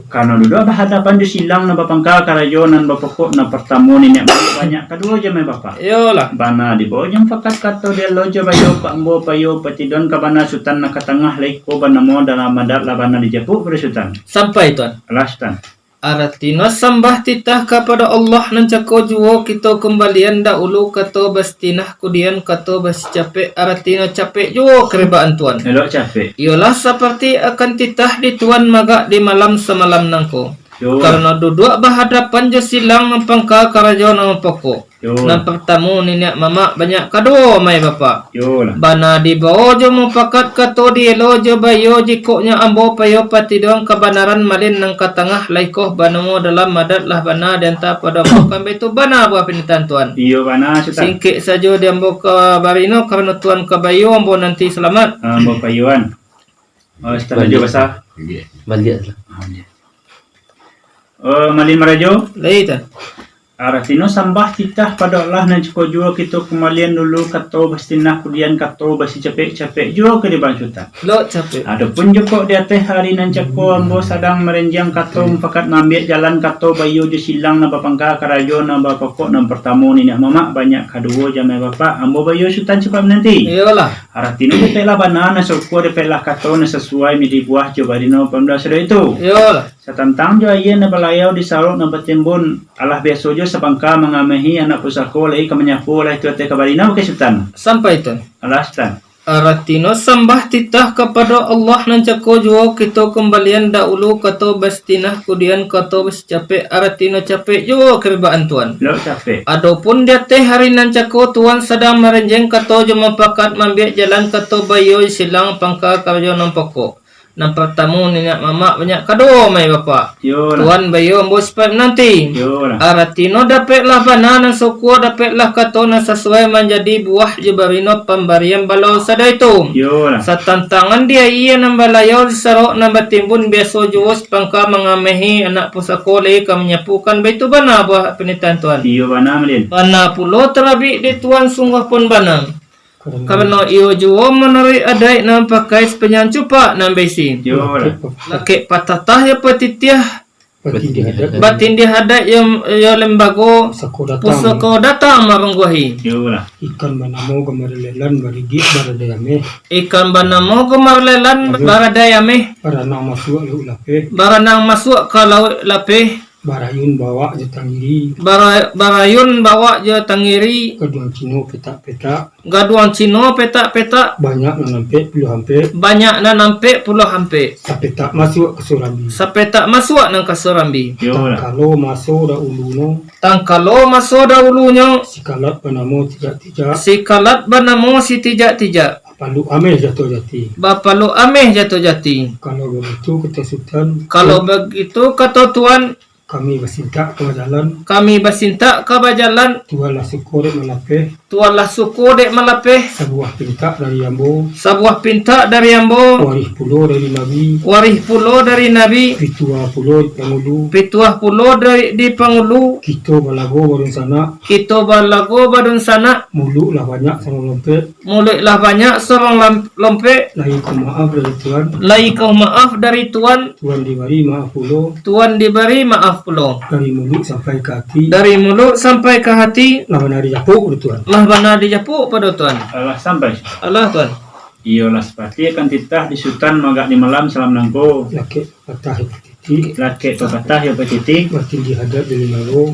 Karena dulu berhadapan di silang na bapangka karajon nan bapokok na pertamu ni banyak kedua je mai bapak. Iyalah. Bana di bawah yang fakat kato dia lojo bayo pak ambo payo patidon ka bana sultan na katangah laiko bana mo dalam adat la bana dijapuk pada sultan. Sampai tuan. Alah sultan. Aratino sambah titah kepada Allah nan cako juo kita kembalian dahulu kato bastinah kudian kato bas capek aratino capek juo keribaan tuan. Elok capek. Ialah seperti akan titah di tuan maga di malam semalam nangko. Yo. Karena duduk berhadapan je silang nampangka karajo nama pokok. Yo. Nan pertamu nenek mama banyak kado mai bapak. Yo lah. Bana di bawah jo mupakat kato di elo jo bayo jikoknya ambo payo patidong kebenaran malin nang katangah laikoh banamo dalam madat lah bana denta pada bukan betu bana buah penitan tuan. Iyo bana sultan. Singkik saja di ambo ke barino karena tuan ke bayo ambo nanti selamat. Ambo payuan. Oh setelah dia basah. Balik lah. Malin marajo. Laitan. Aratino sambah titah pada Allah nan cuko jua kita kembalian dulu kato bastinah kudian kato basi capek jua ke depan sultan. Lo capek. Adapun joko di atas hari nan cako ambo sedang merenjang kato fakat ngambil jalan kato bayo je silang na bapangka karajo na bapokok na pertamu ni nak mama banyak kadua jamai bapak ambo bayo sultan cepat menanti. Iyalah. Aratino depeklah banana syukur depeklah kato na sesuai midi buah jobarino pemda sudah itu. Iyalah. Satantang jo iya na balayau di sarok na batimbun Allah biasa jo sabangka mengamehi anak pusako lai kemenyapu lai tu te kabarina ke sultan. Sampai tuan. Allah sultan. Aratino sambah titah kepada Allah nan cako juo kita kembalian dahulu kato bastinah kudian kato bas capek aratino capek juo keribaan tuan. Lo capek. Adapun dia teh hari nan cako tuan sedang merenjeng kato jo mempakat mambiak jalan kato bayo silang pangka karjo nan pokok. Nan pertamu nenek mama banyak kado mai bapak. Yo lah. Tuan bayo ambo sepat nanti. Yo lah. Aratino dapatlah bana suku dapatlah kato na sesuai menjadi buah jebarino pembarian balau sada itu. Yo lah. Satantangan dia iya nambalayau disarok nambah timbun biasa juos pangka mengamehi anak pusako lagi menyapukan baitu bana buah penitan tuan. Iyo bana melin. Bana pulo terabi di tuan sungguh pun bana. Karena iyo juo menurut adai nam pakai sepanjang cupa nam besi. Yo lah. Laki patatah ya petitiah batin dia hadai yang lembago pusako datang marungguahi. Yo lah. Ikan banamo gamarlelan barigi baradayame Ikan banamo gemarlelan baradayame para nang masuk laut lape baranang masuk ke laut lapeh Barayun bawa je tanggiri. Barayun bawa je tangiri. Kedua Cino petak-petak. Gaduang Cino petak-petak. Banyak nanampe puluh hampe. Banyak na nampe puluh hampe. Sampai tak masuk ke Surambi. Sampai tak masuk nang Kasurambi. Yo lah. Kalau masuk dah uluno. Tangkalo masuk dahulunya. Sikalat panamo tijak-tijak. Si kalat banamo si tijak-tijak. Palu ameh jatuh jati. Bapalu ameh jatuh jati. Kalau begitu kata Sultan. Kalau begitu kata Tuan, Kami bersintak ke jalan. kami bersintak ke bajalan. Tuanlah syukur melapeh. Tuanlah suku dek malapeh. Sebuah pintak dari Ambo. Sebuah pinta dari Ambo. Waris pulau dari Nabi. Warih pulo dari Nabi. Pitua pulau di Pangulu. Pituah pulo dari di Pangulu. Kita balago bareng sana. Kita balago badun sana. Muluk lah banyak sama lompet. Mulailah banyak seorang lompek. Lagi kau maaf dari Tuan. Lai kau maaf dari Tuan. Tuan diberi maaf pulau. Tuan diberi maaf pulo. Dari mulut sampai ke hati. Dari mulut sampai ke hati. Lawan hari japuk dari Tuan. Lah bana dijapuk pada Tuan. Allah sampai. Allah Tuan. Iyalah seperti akan titah di Sultan magak di malam salam nangko. Laki patah titik. Laki pepatah ya petitik. Batin dihadap dari Mago.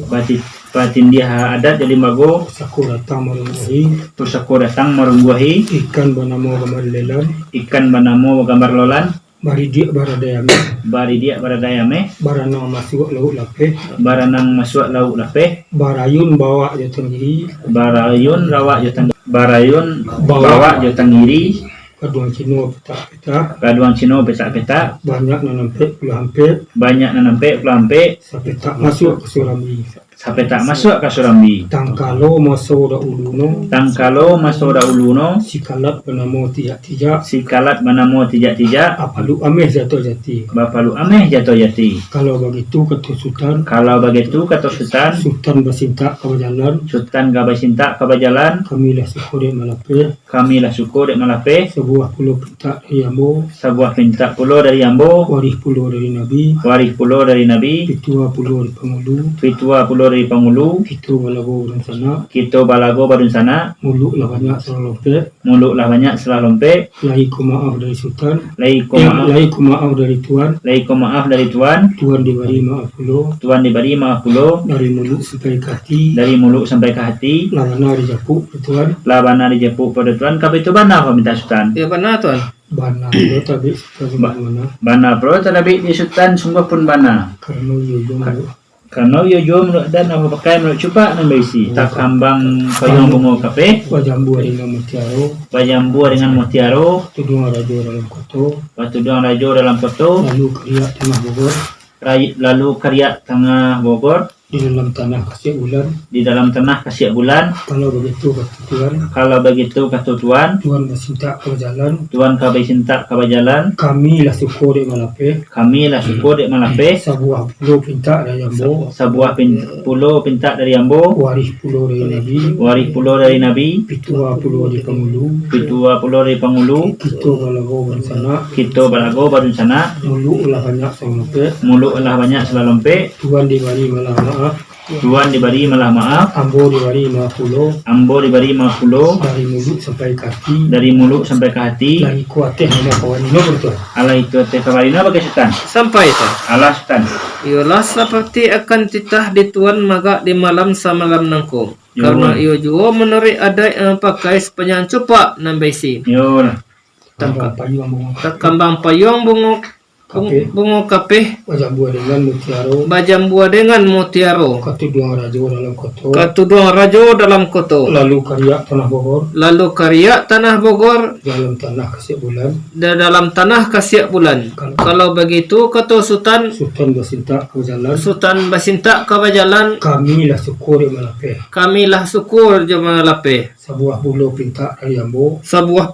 Batin dia adat jadi mago. Saku datang merungahi. Pusako datang merungguahi. Ikan banamo kamar lelan. Ikan banamo gambar lolan. Bari dia baradayami. Bari dia baradayame. Barana masuk laut lapeh. Baranang masuk lauk lapeh. Barayun bawa jatuh diri. Barayun rawak jotang. Barayun bawa jotang giri. Kedua Cino petak-petak. Kaduang Cino petak-petak. Banyak nanampe puluh hampe. Banyak nanampe pelampe. Sampai tak masuk ke Surambi. Sampai tak masuk ke Surambi. Tangkalo masuk da uluno. Tangkalo masuk da uluno. Sikalat penamo tijak-tijak. Si kalat banamo tijak-tijak. Apalu ameh jatuh jati. Bapalu ameh jatuh jati. Kalau begitu kata Sultan. Kalau begitu kata Sultan. Sultan bersintak ke jalan. Sultan gabasinta kabajalan. Kamilah syukur malape. Kamilah syukur dek malape. Sebuah pulau petak dari Ambo. Sebuah pinta pulau dari Ambo. Waris pulau dari Nabi. Waris pulau dari Nabi. Pitua pulau di Pangulu. Pitua pulau dari Pangulu. Itu balago dan sana. Kita balago badun sana. Muluk lah banyak salah lompet. Muluklah banyak selah lompe. Lai ku maaf dari Sultan. Lai ko Maaf dari Tuan. maaf dari Tuan. Tuan diberi maaf pulau. Tuan diberi maaf pulau. Dari mulut sampai ke hati. Dari mulut sampai ke hati. Lawana dijapuk ke Tuan. Labana dijepuk pada Tuan. Kapa itu bana apa minta Sultan? Ya benar Tuan. Bana lo tapi sekarang mana? Bana bro tetapi di Sultan sungguh pun bana. Karena yuyung Karena yo menurut dan apa pakai menurut cuba nan besi. Tak kambang payung bungo kape. wajambu dengan mutiaro. Bayambu dengan mutiaro. Tudung rajo dalam koto. Batu doang rajo dalam foto. Lalu kriak tengah Bogor. Lalu karya tengah Bogor. Di dalam tanah kasih bulan. Di dalam tanah kasih bulan. Kalau begitu kata Tuan. Kalau begitu kata Tuan. Tuan bersinta ke jalan. Tuan kabai sinta kabajalan. Kami lah syukur di Malape. Kami lah syukur dek malape. Sebuah pulau pinta dari Ambo. Sebuah pulau pinta dari Ambo. Waris pulau dari Nabi. Waris pulau dari Nabi. Pitua pulau di Pangulu. Pitua pulau dari Pangulu. Kita balago dan sana. Kita balago badun sana. Muluk lah banyak sampai. Muluklah banyak selalompe. Tuan diberi malah maaf. Tuan diberi malah maaf. Ambo diberi maaf pulau. Ambo diberi maaf pulau. Dari mulut sampai kaki. Dari mulut sampai ke hati. Lagi kuatnya nama kawan ini bertuan. Allah itu te kabarina bagi Sultan. Sampai Tuan. Allah Sultan. Iyalah seperti akan titah di Tuan maga di malam samalam nangko. Yo. Karena iyo juga meneri ada yang pakai sepanjang cupa nan besi. Yo lah. Tambah payung bunga. Tak kambang payung Kape. bungo kapeh. Wajah buah dengan mutiaro. Bajambua dengan mutiaro. Ketudung rajo dalam koto. Katuduang rajo dalam koto. Lalu karya tanah Bogor. Lalu karya tanah Bogor. Dalam tanah kasih bulan. Dalam tanah kasih bulan. Kalau begitu kata Sultan. Sultan bersinta ke jalan. Sultan basinta ke bajalan. Kami lah syukur di Malape. Kamilah syukur jemaah lape. Sebuah pulau pinta dari Ambo. Sebuah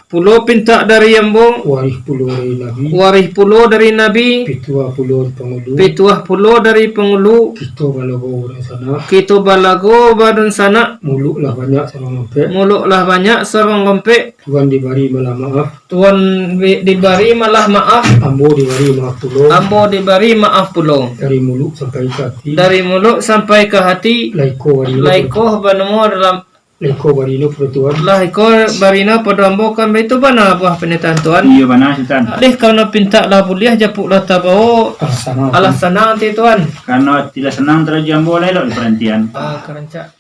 pulau pinta dari Ambo. Waris pulau dari Nabi. Waris pulau dari Nabi. Pitua pulau di Pangulu. Pituah pulau dari Pengulu. Kita balago dari sana. Kita balago badun sana. Muluk lah banyak sama mampet. Muluklah banyak sarang lempek. Tuan diberi malah maaf. Tuan diberi malah maaf. Ambo diberi maaf pulau. Ambo diberi maaf pulau. Dari muluk sampai ke hati. Dari mulut sampai ke hati. Laiko wari. Laikoh banemu Leko barino pertuan. Lah iko barina pada ambo kan itu bana buah penitan tuan. Iya bana Sultan. Alih kalau pinta lah buliah japuk lah tabao Sana. alah sana nanti tuan. Karena tidak senang terus jambo lelok di perhentian. Kerencak.